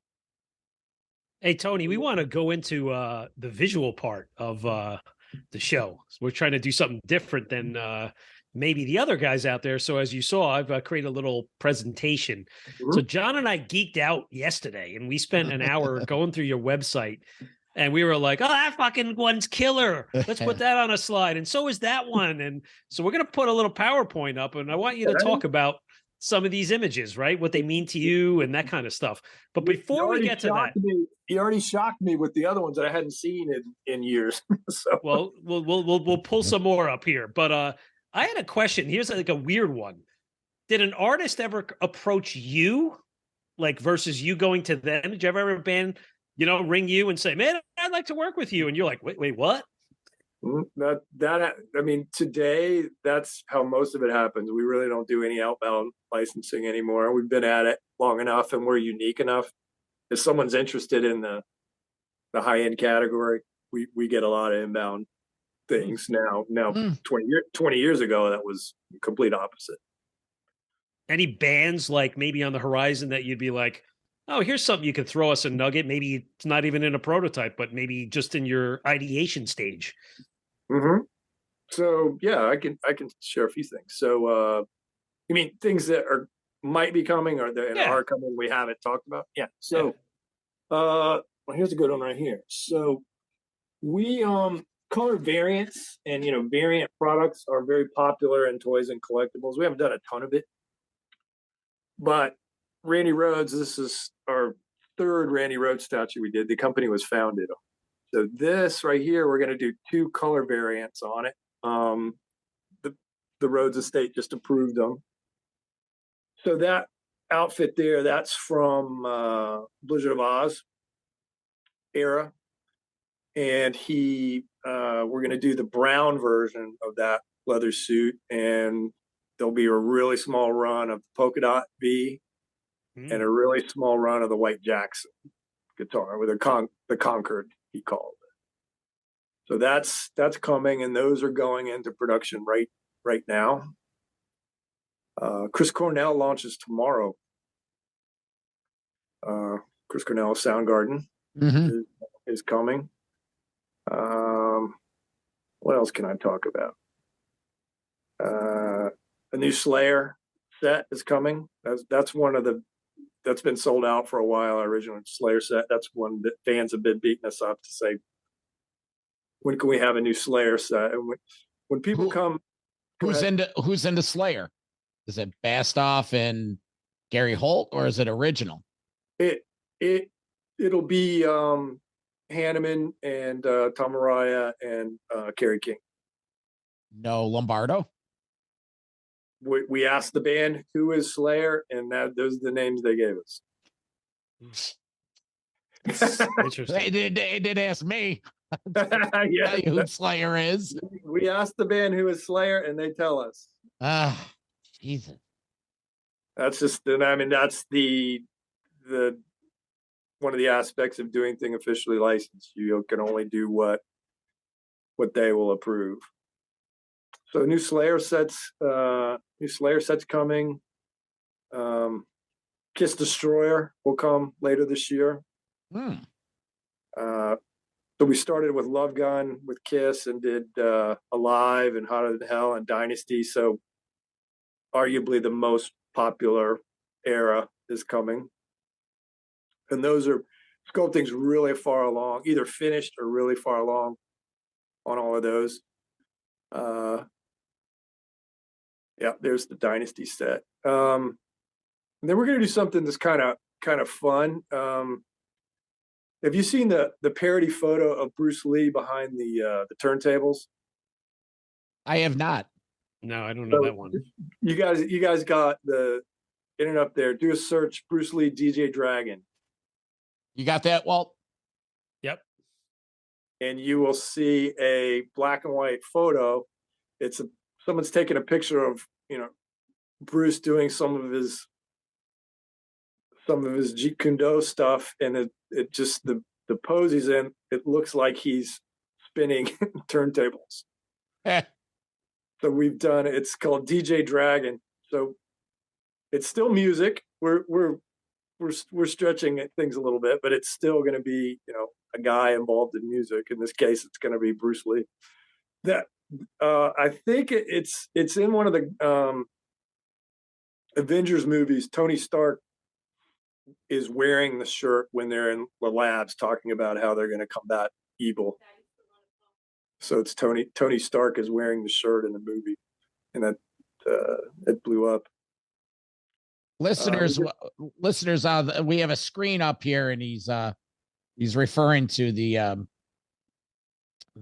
Hey Tony, we want to go into the visual part of the show. So we're trying to do something different than maybe the other guys out there. So as you saw, I've created a little presentation. Mm-hmm. So John and I geeked out yesterday, and we spent an hour going through your website. And we were like, oh, that fucking one's killer. Let's put that on a slide. And so is that one. And so we're going to put a little PowerPoint up. And I want you to talk about some of these images, right? What they mean to you and that kind of stuff. But before we get to that. You already shocked me with the other ones that I hadn't seen in years. So. Well, we'll pull some more up here. But I had a question. Here's like a weird one. Did an artist ever approach you, like versus you going to them? Did you ever have a band ring you and say, man, I'd like to work with you. And you're like, wait, what? Today, that's how most of it happens. We really don't do any outbound licensing anymore. We've been at it long enough and we're unique enough. If someone's interested in the high-end category, we get a lot of inbound things now. 20 years ago, that was complete opposite. Any bands like maybe on the horizon that you'd be like, Oh, here's something you could throw us a nugget. Maybe it's not even in a prototype, but maybe just in your ideation stage. Mm-hmm. So yeah, I can share a few things. So you mean things that might be coming or that Yeah. are coming we haven't talked about? Yeah. So well, here's a good one right here. So we color variants and variant products are very popular in toys and collectibles. We haven't done a ton of it, but Randy Rhoads, this is our third Randy Rhoads statue we did. The company was founded. So this right here, we're going to do 2 color variants on it. The Rhoads estate just approved them. So that outfit there, that's from Blizzard of Oz era. And we're going to do the brown version of that leather suit. And there'll be a really small run of the polka dot V and a really small run of the White Jackson guitar with the Concord, he called it. So that's coming, and those are going into production right now. Chris Cornell launches tomorrow. Chris Cornell Soundgarden is coming. What else can I talk about? A new Slayer set is coming. That's one of that's been sold out for a while. Our original Slayer set. That's one that fans have been beating us up to say, when can we have a new Slayer set? And when people come, who's into Slayer? Is it Bastoff and Gary Holt, or is it original? It'll be Hanneman and Tom Araya and Kerry King. No Lombardo. We asked the band who is Slayer, and those are the names they gave us. Interesting. They did ask me. Yeah, who Slayer is. We asked the band who is Slayer, and they tell us. Jesus. That's just, I mean, that's the one of the aspects of doing thing officially licensed. You can only do what they will approve. So new Slayer sets coming. Kiss Destroyer will come later this year. So we started with Love Gun with Kiss and did Alive and Hotter Than Hell and Dynasty. So arguably the most popular era is coming. And those are sculpting's really far along, either finished or really far along on all of those. Yeah, there's the Dynasty set. And then we're going to do something that's kind of fun. Have you seen the parody photo of Bruce Lee behind the turntables? I have not. No, I don't know that one. You guys got the internet up there. Do a search, Bruce Lee DJ Dragon. You got that, Walt? Yep. And you will see a black and white photo. Someone's taking a picture of Bruce doing some of his Jeet Kune Do stuff, and it just the pose he's in, it looks like he's spinning turntables. So we've done, it's called DJ Dragon. So it's still music. We're stretching things a little bit, but it's still going to be a guy involved in music. In this case, it's going to be Bruce Lee. That I think it's in one of the Avengers movies. Tony Stark is wearing the shirt when they're in the labs talking about how they're going to combat evil. So it's Tony Stark is wearing the shirt in the movie, and that it blew up. Listeners, we have a screen up here, and he's referring to the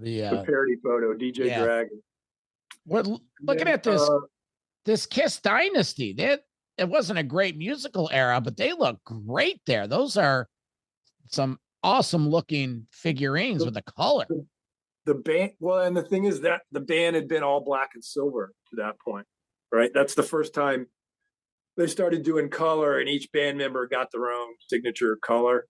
parody photo, DJ Dragon. We're looking at this Kiss Dynasty. It wasn't a great musical era, but they look great there. Those are some awesome looking figurines with the color. The band, well, and the thing is that the band had been all black and silver to that point, right? That's the first time they started doing color, and each band member got their own signature color.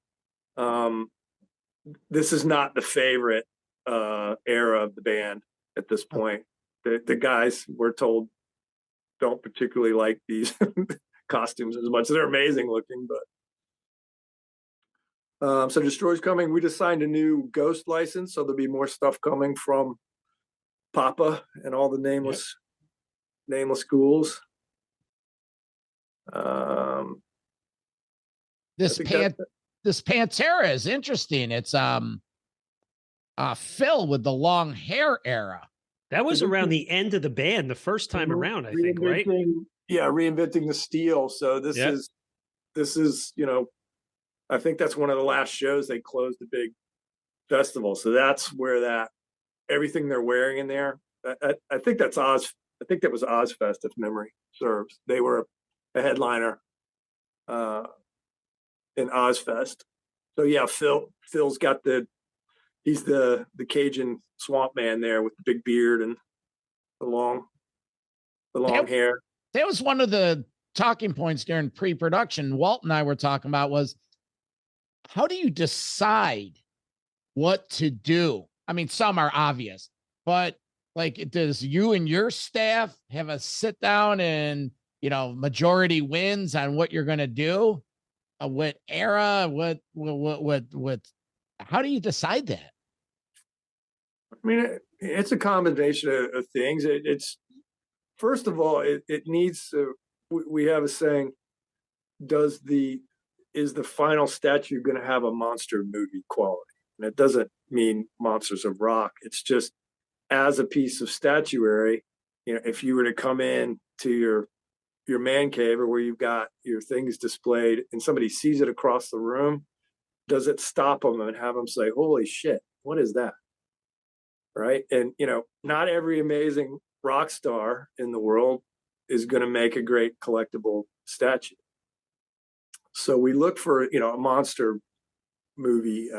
This is not the favorite era of the band at this point. The guys, we're told, don't particularly like these costumes as much. They're amazing looking, but So Destroy's coming. We just signed a new Ghost license, so there'll be more stuff coming from Papa and all the nameless ghouls. This Pantera is interesting. It's Phil with the long hair era. That was around the end of the band the first time around, I think, right? Yeah, reinventing the steel. So this is, I think that's one of the last shows they closed the big festival. So that's where everything they're wearing in there. I think that's Oz. I think that was Ozfest, if memory serves. They were a headliner in Ozfest. So yeah, Phil's got he's the Cajun swamp man there with the big beard and the long hair. That was one of the talking points during pre-production. Walt and I were talking about was, how do you decide what to do? I mean, some are obvious, but like, does you and your staff have a sit down and, majority wins on what you're going to do? What era, what, how do you decide that? I mean, it's a combination of things. It's first of all, it needs to, we have a saying, is the final statue going to have a monster movie quality? And it doesn't mean Monsters of Rock. It's just as a piece of statuary, if you were to come in to your man cave or where you've got your things displayed and somebody sees it across the room, does it stop them and have them say, holy shit, what is that? Right. And, not every amazing rock star in the world is going to make a great collectible statue. So we look for, a monster movie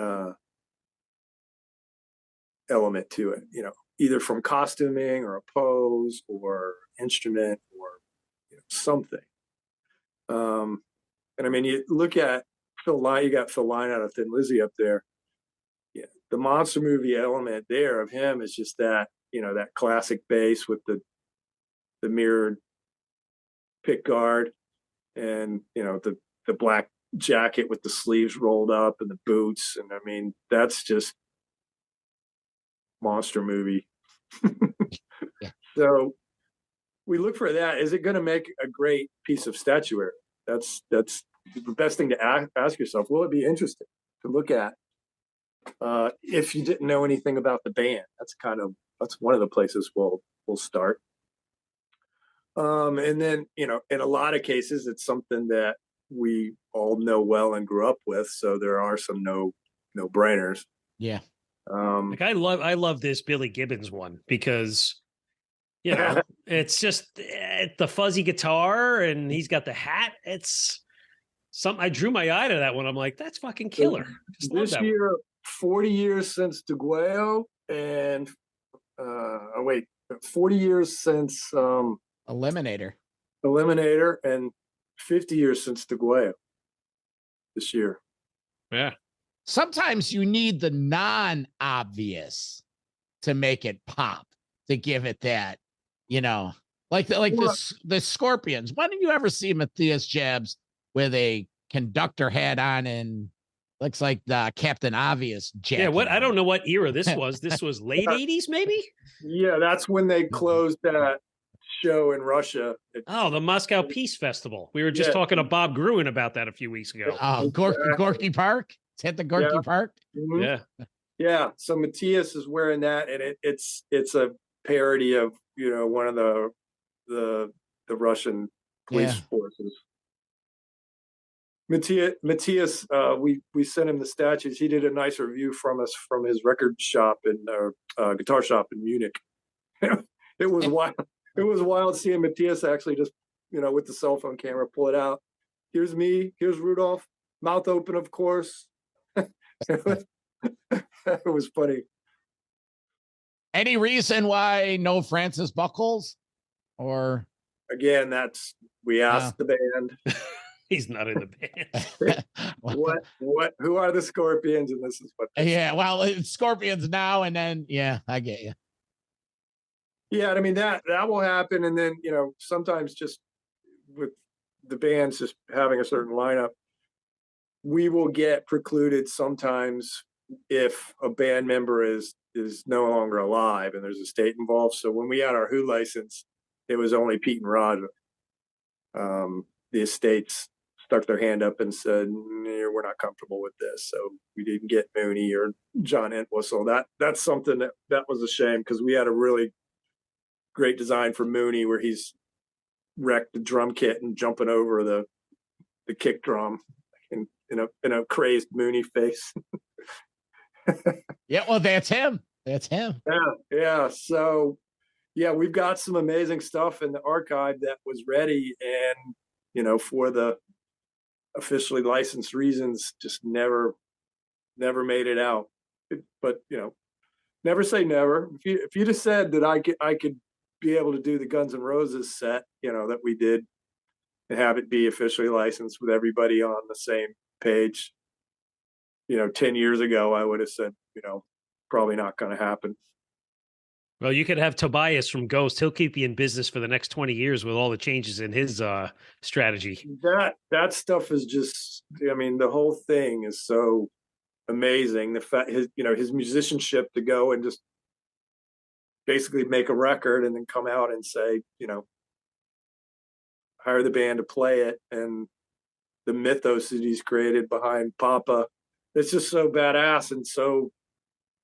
element to it, either from costuming or a pose or instrument or something. And I mean, you look at Phil Line, you got Phil Line out of Thin Lizzy up there. Yeah, the monster movie element there of him is just that, that classic bass with the mirrored pick guard and, the black jacket with the sleeves rolled up and the boots. And I mean, that's just monster movie. Yeah. So we look for that. Is it going to make a great piece of statuary? That's the best thing to ask yourself. Will it be interesting to look at if you didn't know anything about the band? That's one of the places we'll start. And then, in a lot of cases, it's something that we all know well and grew up with. So there are some no-brainers. Yeah. Like I love this Billy Gibbons one because, it's just the fuzzy guitar and he's got the hat. It's something. I drew my eye to that one. I'm like, that's fucking killer. This year, 40 years since DeGuayo and 40 years since Eliminator and 50 years since DeGuayo this year. Yeah. Sometimes you need the non-obvious to make it pop, to give it that, the Scorpions. When did you ever see Matthias Jabs with a conductor hat on and looks like the Captain Obvious jacket? Yeah, I don't know what era this was. This was late 80s, maybe? Yeah, that's when they closed that show in Russia. The Moscow Peace Festival. We were just talking to Bob Gruen about that a few weeks ago. Oh, Gorky Park? It's at the Gorky Park? Mm-hmm. Yeah. Yeah, so Matthias is wearing that, and it's a parody of one of the Russian police forces. Matthias, we sent him the statues. He did a nice review from his record shop and guitar shop in Munich. It was wild. It was wild seeing Matthias actually just with the cell phone camera pull it out. Here's me. Here's Rudolph. Mouth open, of course. It was funny. Any reason why no Francis Buckles? Or again, we asked the band. He's not in the band. Who are the Scorpions? And this is what. Well, it's Scorpions now, and then I get you. Yeah, I mean that will happen, and then sometimes just with the bands just having a certain lineup, we will get precluded sometimes if a band member is no longer alive and there's a state involved. So when we had our Who license, it was only Pete and Rod. The estates stuck their hand up and said, we're not comfortable with this. So we didn't get Mooney or John Entwistle. That's something that was a shame, because we had a really great design for Mooney where he's wrecked the drum kit and jumping over the kick drum in a crazed Mooney face. Yeah, well, that's him. That's him. Yeah. So, yeah, we've got some amazing stuff in the archive that was ready, and for the officially licensed reasons, just never made it out. But never say never. If you just said that I could be able to do the Guns N' Roses set, that we did, and have it be officially licensed with everybody on the same page, 10 years ago, I would have said, probably not going to happen. Well, you could have Tobias from Ghost. He'll keep you in business for the nenext 20 years with all the changes in his strategy. That stuff is just, the whole thing is so amazing. The fact his musicianship to go and just basically make a record and then come out and say, hire the band to play it, and the mythos that he's created behind Papa. It's just so badass, and so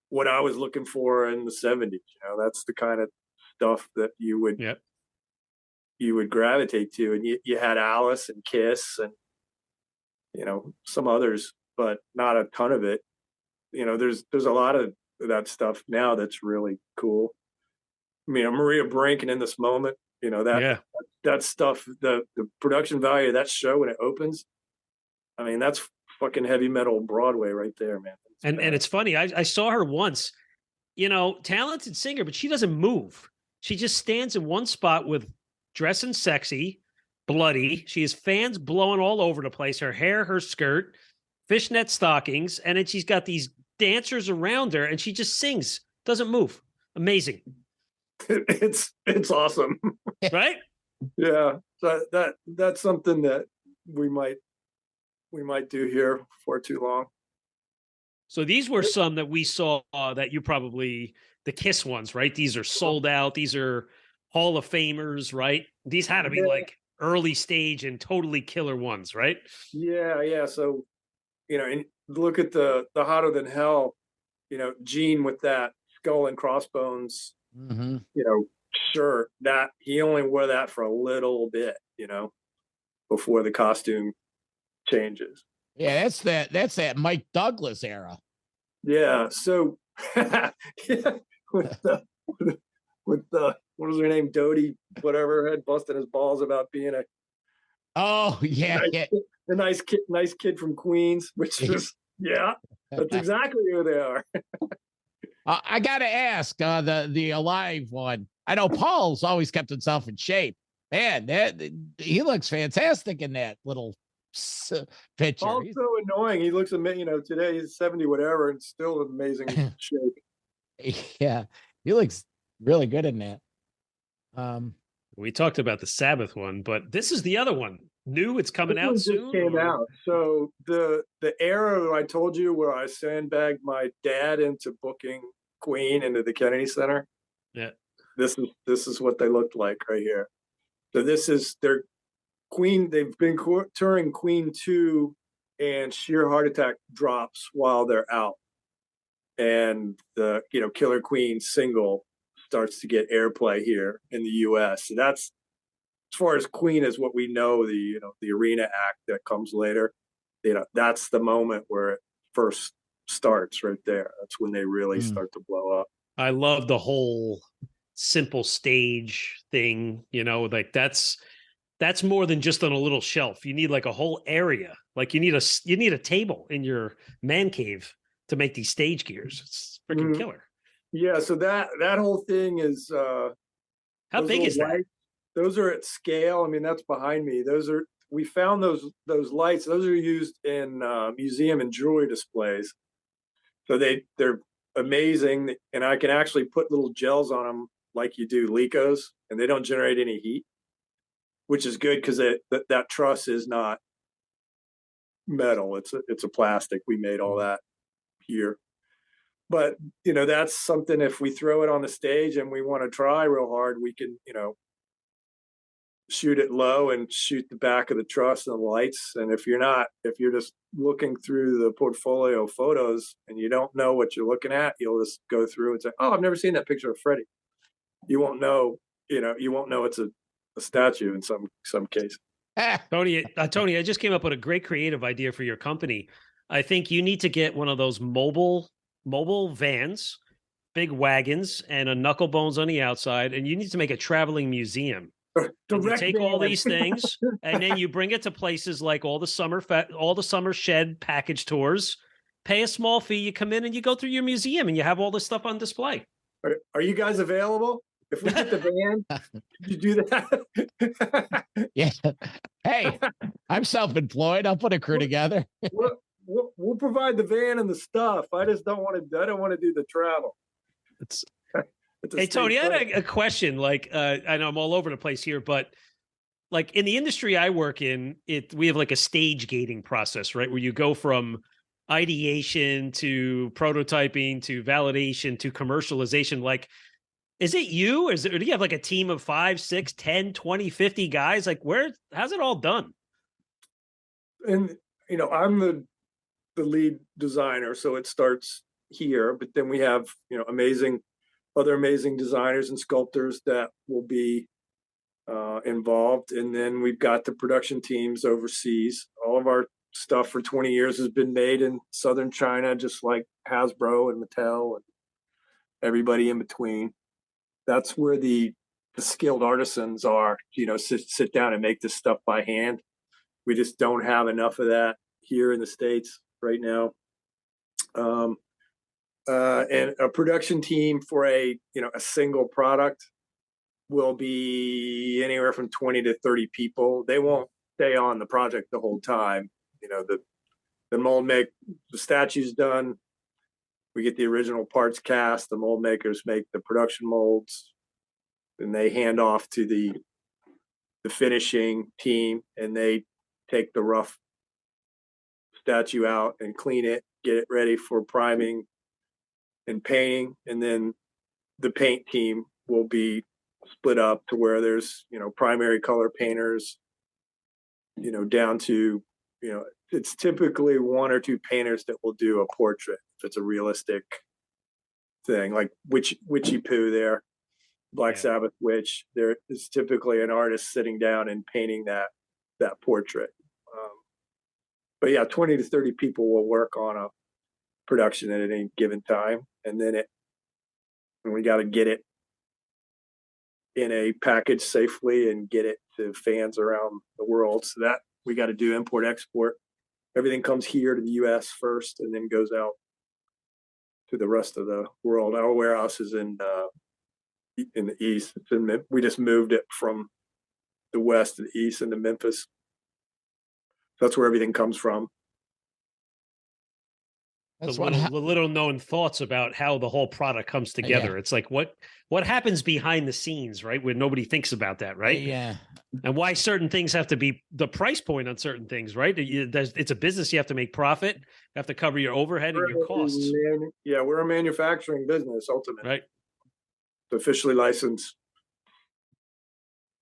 what I was looking for in the 70s. That's the kind of stuff that you would gravitate to. And you had Alice and Kiss and some others, but not a ton of it. There's a lot of that stuff now that's really cool. Maria Brink, and In This Moment, that stuff, the production value of that show when it opens, that's fucking heavy metal Broadway right there, man. And it's funny. I saw her once, talented singer, but she doesn't move. She just stands in one spot with dressing sexy, bloody. She has fans blowing all over the place. Her hair, her skirt, fishnet stockings, and then she's got these dancers around her, and she just sings, doesn't move. Amazing. It's awesome, right? Yeah. So that's something that we might do here before too long. So these were some that we saw that you probably, the Kiss ones, right? These are sold out. These are Hall of Famers, right? These had to be like early stage and totally killer ones, right? Yeah. So, and look at the Hotter Than Hell, Gene with that skull and crossbones, shirt, that he only wore that for a little bit, before the costume changes. Yeah, that's that Mike Douglas era. Yeah. So with the what was her name? Dodie, whatever, had busted his balls about being a nice kid from Queens, which is that's exactly who they are. I gotta ask the Alive one. I know Paul's always kept himself in shape. Man, he looks fantastic in that little picture. Paul's so annoying. He looks amazing. Today he's 70 whatever and still in amazing shape. Yeah, he looks really good in that. We talked about the Sabbath one, but this is the other one. New, it's coming out soon. Came out. So the era I told you where I sandbagged my dad into booking Queen into the Kennedy Center. Yeah. This is what they looked like right here. So this is their Queen. They've been touring Queen 2 and Sheer Heart Attack drops while they're out. And the Killer Queen single starts to get airplay here in the US. So that's, as far as Queen is what we know, the arena act that comes later, that's the moment where it first starts right there. That's when they really start to blow up. I love the whole simple stage thing, like that's more than just on a little shelf. You need like a whole area. Like you need a table in your man cave to make these stage gears. It's freaking killer. Yeah, so that whole thing is how big is that? Those are at scale. That's behind me. We found those lights. Those are used in museum and jewelry displays. So they're amazing, and I can actually put little gels on them like you do Lecos, and they don't generate any heat, which is good because that truss is not metal. It's a plastic. We made all that here. But, that's something, if we throw it on the stage and we want to try real hard, we can, shoot it low and shoot the back of the truss and the lights. And if you're just looking through the portfolio of photos and you don't know what you're looking at, you'll just go through and say, oh, I've never seen that picture of Freddie. You won't know, it's a statue in some cases. Tony, I just came up with a great creative idea for your company. I think you need to get one of those mobile vans, big wagons, and a Knucklebonz on the outside, and you need to make a traveling museum. You take all these things, and then you bring it to places like all the summer shed package tours. Pay a small fee, you come in and you go through your museum, and you have all this stuff on display. Are you guys available? If we get the van, could you do that? Yeah. Hey, I'm self-employed. I'll put a crew together. We'll provide the van and the stuff. I just don't want to do the travel. Hey, Tony, I had a question. Like, I know I'm all over the place here, but like in the industry I work in, we have like a stage gating process, right? Where you go from ideation to prototyping to validation to commercialization. Like, is it you? Or do you have like a team of 5, 6, 10, 20, 50 guys? Like, how's it all done? And, I'm the lead designer, so it starts here, but then we have, other amazing designers and sculptors that will be involved. And then we've got the production teams overseas. All of our stuff for 20 years has been made in Southern China, just like Hasbro and Mattel and everybody in between. That's where the skilled artisans are, sit down and make this stuff by hand. We just don't have enough of that here in the States right now. And a production team for a single product will be anywhere from 20 to 30 people. They won't stay on the project the whole time. The mold the statue's done. We get the original parts cast. The mold makers make the production molds, and they hand off to the finishing team, and they take the rough statue out and clean it, get it ready for priming and painting. And then the paint team will be split up to where there's, primary color painters, down to, it's typically 1 or 2 painters that will do a portrait if it's a realistic thing, like Witchy Poo there, Black Sabbath Witch. There is typically an artist sitting down and painting that portrait. But yeah, 20 to 30 people will work on a production at any given time, and then we got to get it in a package safely and get it to fans around the world. So that we got to do import export. Everything comes here to the U.S. first, and then goes out to the rest of the world. Our warehouse is in the east. We just moved it from the west to the east into Memphis. So that's where everything comes from. That's the little known thoughts about how the whole product comes together. Yeah. It's like what happens behind the scenes, right? Where nobody thinks about that, right? Yeah. And why certain things have to be the price point on certain things, right? It's a business. You have to make profit. You have to cover your overhead and your costs. Yeah, we're a manufacturing business, ultimately. Right. It's officially licensed.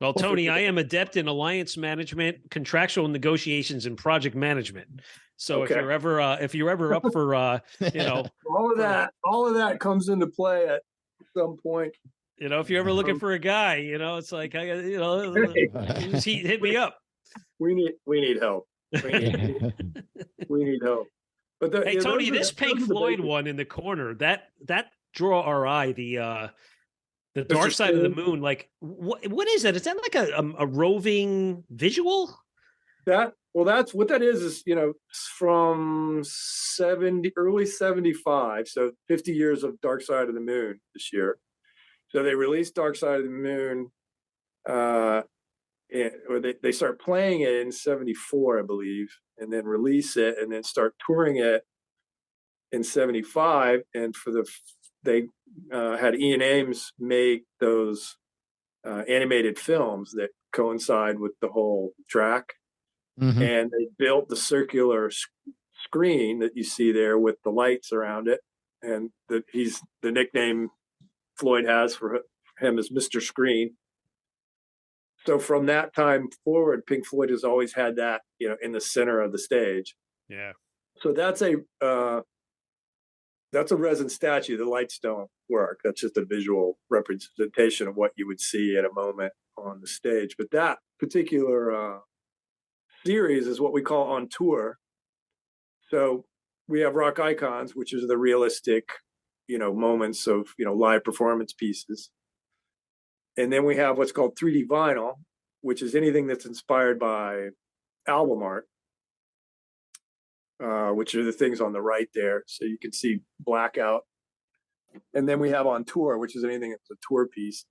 Well, Tony, I am adept in alliance management, contractual negotiations, and project management. So okay. if you're ever up for, all of that comes into play at some point. If you're ever looking for a guy, it's like, just hit me up. We need help. We need help. But hey, Tony, this Pink Floyd one in the corner, that draw our eye, the Dark Side of the Moon, like what is that? Is that like a roving visual? That's what that is, from early 75, so 50 years of Dark Side of the Moon this year. So they released Dark Side of the Moon, or they start playing it in 74, I believe, and then release it and then start touring it in 75. And they had Ian Ames make those animated films that coincide with the whole track. and they built the circular screen that you see there with the lights around it, and the nickname Floyd has for him is Mr. Screen. So from that time forward, Pink Floyd has always had that, in the center of the stage. Yeah. So that's a resin statue. The lights don't work. That's just a visual representation of what you would see at a moment on the stage. But that particular series is what we call On Tour. So we have Rock Icons, which is the realistic, moments of, live performance pieces. And then we have what's called 3D vinyl, which is anything that's inspired by album art, which are the things on the right there. So you can see Blackout. And then we have On Tour, which is anything that's a tour piece.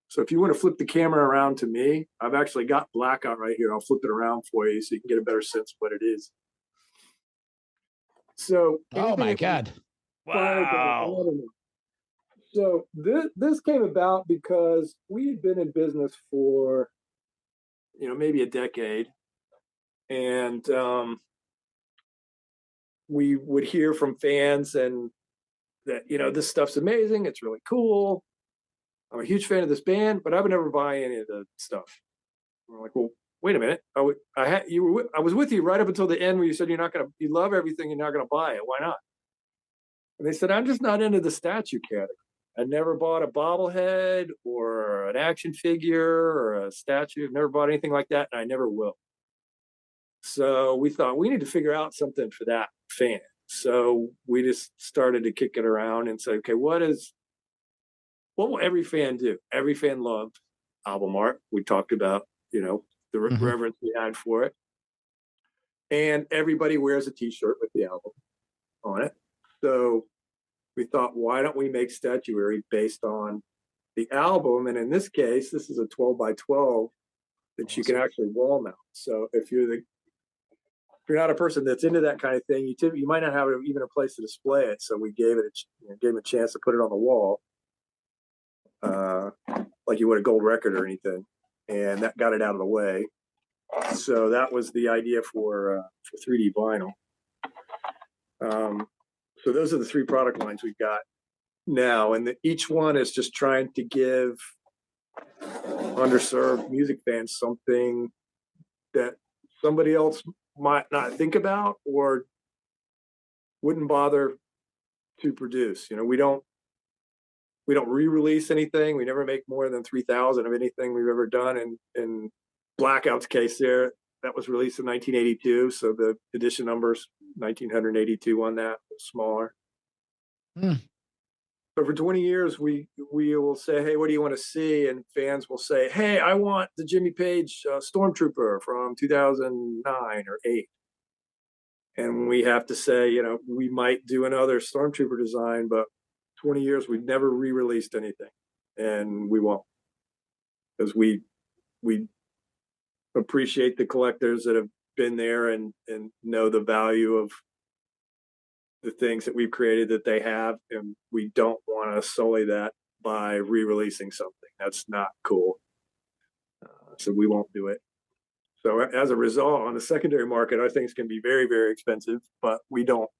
So if you want to flip the camera around to me, I've actually got Blackout right here. I'll flip it around for you so you can get a better sense of what it is. So, oh my God. Wow. So this came about because we had been in business for, maybe a decade. And we would hear from fans and that, this stuff's amazing. It's really cool. I'm a huge fan of this band, but I would never buy any of the stuff. We're like, well, wait a minute. I was with you right up until the end where you said you love everything, you're not going to buy it. Why not? And they said, I'm just not into the statue category. I never bought a bobblehead or an action figure or a statue. I've never bought anything like that, and I never will. So we thought we need to figure out something for that fan. So we just started to kick it around and say, okay, what will every fan do? Every fan loved album art. We talked about, the reverence we had for it. And everybody wears a t-shirt with the album on it. So we thought, why don't we make statuary based on the album? And in this case, this is a 12 by 12 that you can actually wall mount. So if you're not a person that's into that kind of thing, you might not have even a place to display it. So we gave him a chance to put it on the wall, like you would a gold record or anything, and that got it out of the way. So that was the idea for 3D vinyl. So those are the three product lines we've got now, and each one is just trying to give underserved music fans something that somebody else might not think about or wouldn't bother to produce. We don't re-release anything. We never make more than 3,000 of anything we've ever done. In Blackout's case there, that was released in 1982. So the edition numbers, 1982 on that, smaller. So for 20 years, we will say, hey, what do you want to see? And fans will say, hey, I want the Jimmy Page Stormtrooper from 2009 or 8. And we have to say, we might do another Stormtrooper design, but 20 years, we've never re-released anything. And we won't. Because we appreciate the collectors that have been there and know the value of the things that we've created that they have, and we don't want to sully that by re-releasing something. That's not cool. So we won't do it. So as a result, on the secondary market, our things can be very, very expensive, but we don't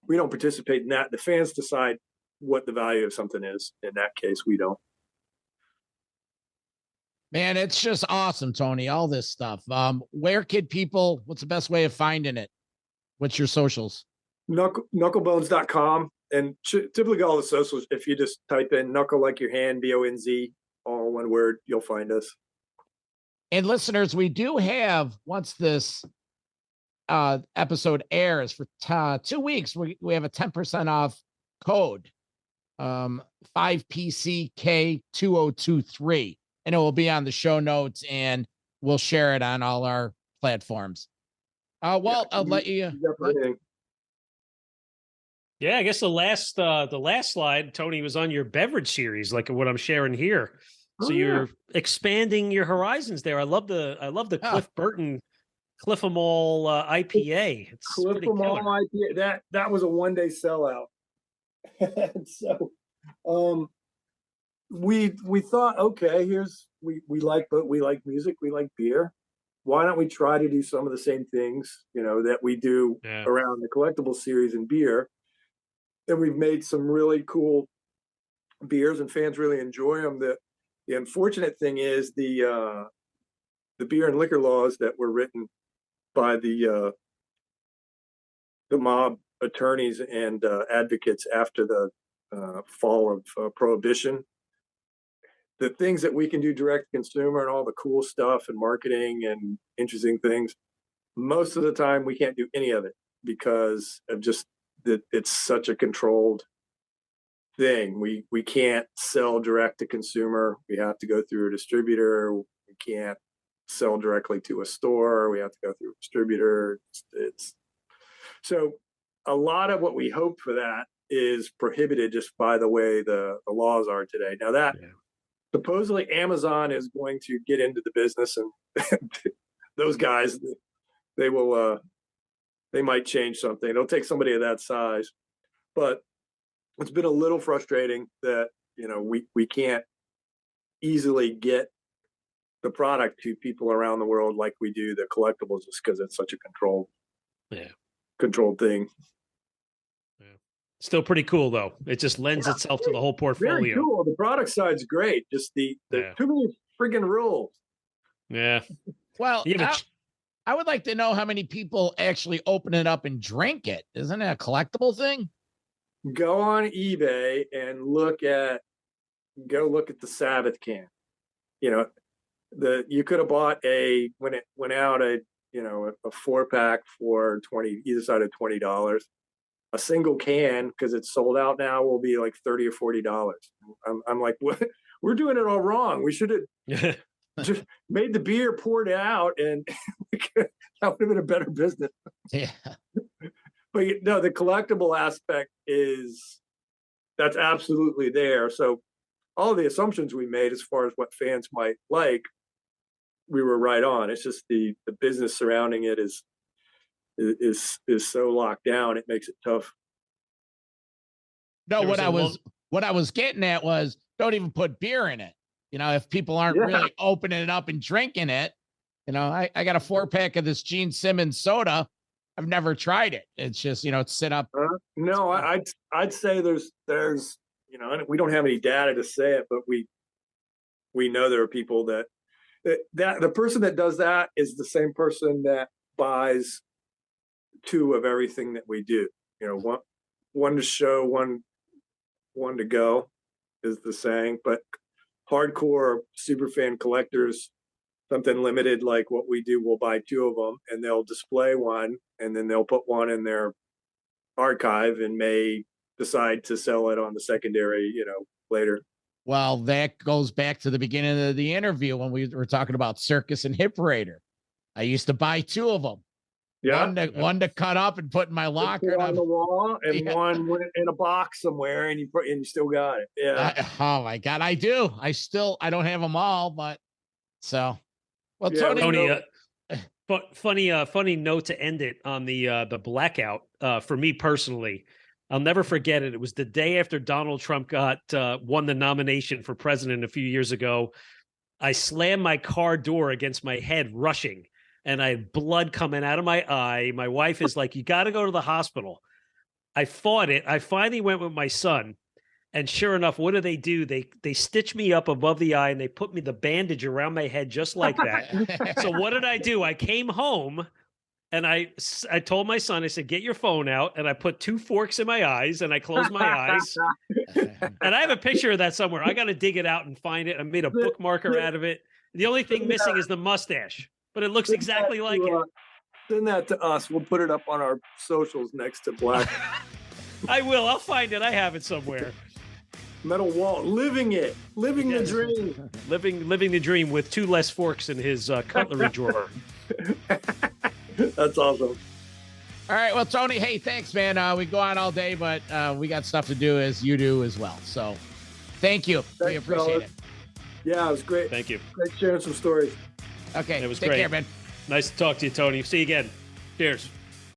participate in that. The fans decide what the value of something is. In that case, we don't. Man, it's just awesome, Tony, all this stuff. What's the best way of finding it? What's your socials? Knucklebonz.com, and typically all the socials, if you just type in knuckle like your hand, BONZ, all one word, you'll find us. And listeners, we do have, once this episode airs for 2 weeks, we have a 10% off code, 5PCK2023, and it will be on the show notes, and we'll share it on all our platforms. Walt, I'll let you. Yeah, I guess the last slide, Tony, was on your beverage series, like what I'm sharing here. So you're expanding your horizons there. I love the Cliff Burton Cliff-A-Mall IPA. It's Cliff-A-Mall IPA. That was a one-day sellout. So we thought, okay, we like music, we like beer. why don't we try to do some of the same things, that we do around the collectible series in beer? And we've made some really cool beers, and fans really enjoy them. The unfortunate thing is the beer and liquor laws that were written by the mob attorneys and advocates after the fall of Prohibition. The things that we can do direct to consumer and all the cool stuff and marketing and interesting things, most of the time we can't do any of it because of just that it's such a controlled thing. We can't sell direct to consumer. We have to go through a distributor. We can't sell directly to a store. We have to go through a distributor. It's so a lot of what we hope for that is prohibited just by the way the laws are today. Now that supposedly Amazon is going to get into the business, and those guys, they might change something. It'll take somebody of that size, but it's been a little frustrating that, we can't easily get the product to people around the world like we do the collectibles, just because it's such a controlled thing. Still pretty cool though. It just lends itself to the whole portfolio. Very cool. The product side's great. Just the too many friggin' rules. Yeah. Well, I would like to know how many people actually open it up and drink it. Isn't it a collectible thing? Go on eBay and look at the Sabbath can. You could have bought when it went out a 4-pack for either side of $20. A single can, because it's sold out now, will be like $30 or $40. I'm like, what? We're doing it all wrong. We should have just made the beer, poured it out, and that would have been a better business. Yeah. But no, the collectible aspect that's absolutely there. So all the assumptions we made as far as what fans might like, we were right on. It's just the business surrounding it is so locked down. It makes it tough. No, what I was getting at was, don't even put beer in it. If people aren't really opening it up and drinking it, I got a 4-pack of this Gene Simmons soda. I've never tried it. It's just, it's set up. No, I'd say there's, we don't have any data to say it, but we know there are people that the person that does that is the same person that buys 2 of everything that we do. One to show, one to go is the saying. But hardcore super fan collectors, something limited like what we do, will buy 2 of them and they'll display one, and then they'll put one in their archive and may decide to sell it on the secondary, later. Well, that goes back to the beginning of the interview when we were talking about Circus and Hip Raider. I used to buy 2 of them. Yeah, one to cut up and put in my locker on the wall, and one went in a box somewhere, and you still got it. Yeah. Oh my God, I do. I don't have them all, but so. Well, Tony, but funny note to end it on the blackout. For me personally, I'll never forget it. It was the day after Donald Trump won the nomination for president a few years ago. I slammed my car door against my head, rushing. And I had blood coming out of my eye. My wife is like, you got to go to the hospital. I fought it. I finally went with my son. And sure enough, what do? They stitch me up above the eye and they put me the bandage around my head just like that. So what did I do? I came home and I told my son, I said, get your phone out. And I put 2 forks in my eyes and I closed my eyes. And I have a picture of that somewhere. I got to dig it out and find it. I made a bookmarker out of it. The only thing missing is the mustache. But it looks exactly like it. Send that to us. We'll put it up on our socials next to Black. I will. I'll find it. I have it somewhere. Metal Wall. Living the dream. Living the dream with 2 less forks in his cutlery drawer. That's awesome. All right. Well, Tony, hey, thanks, man. We go on all day, but we got stuff to do as you do as well. So thank you. We appreciate it. Yeah, it was great. Thank you. Great sharing some stories. Okay. It was Take great. care, man. Nice to talk to you, Tony. See you again. Cheers.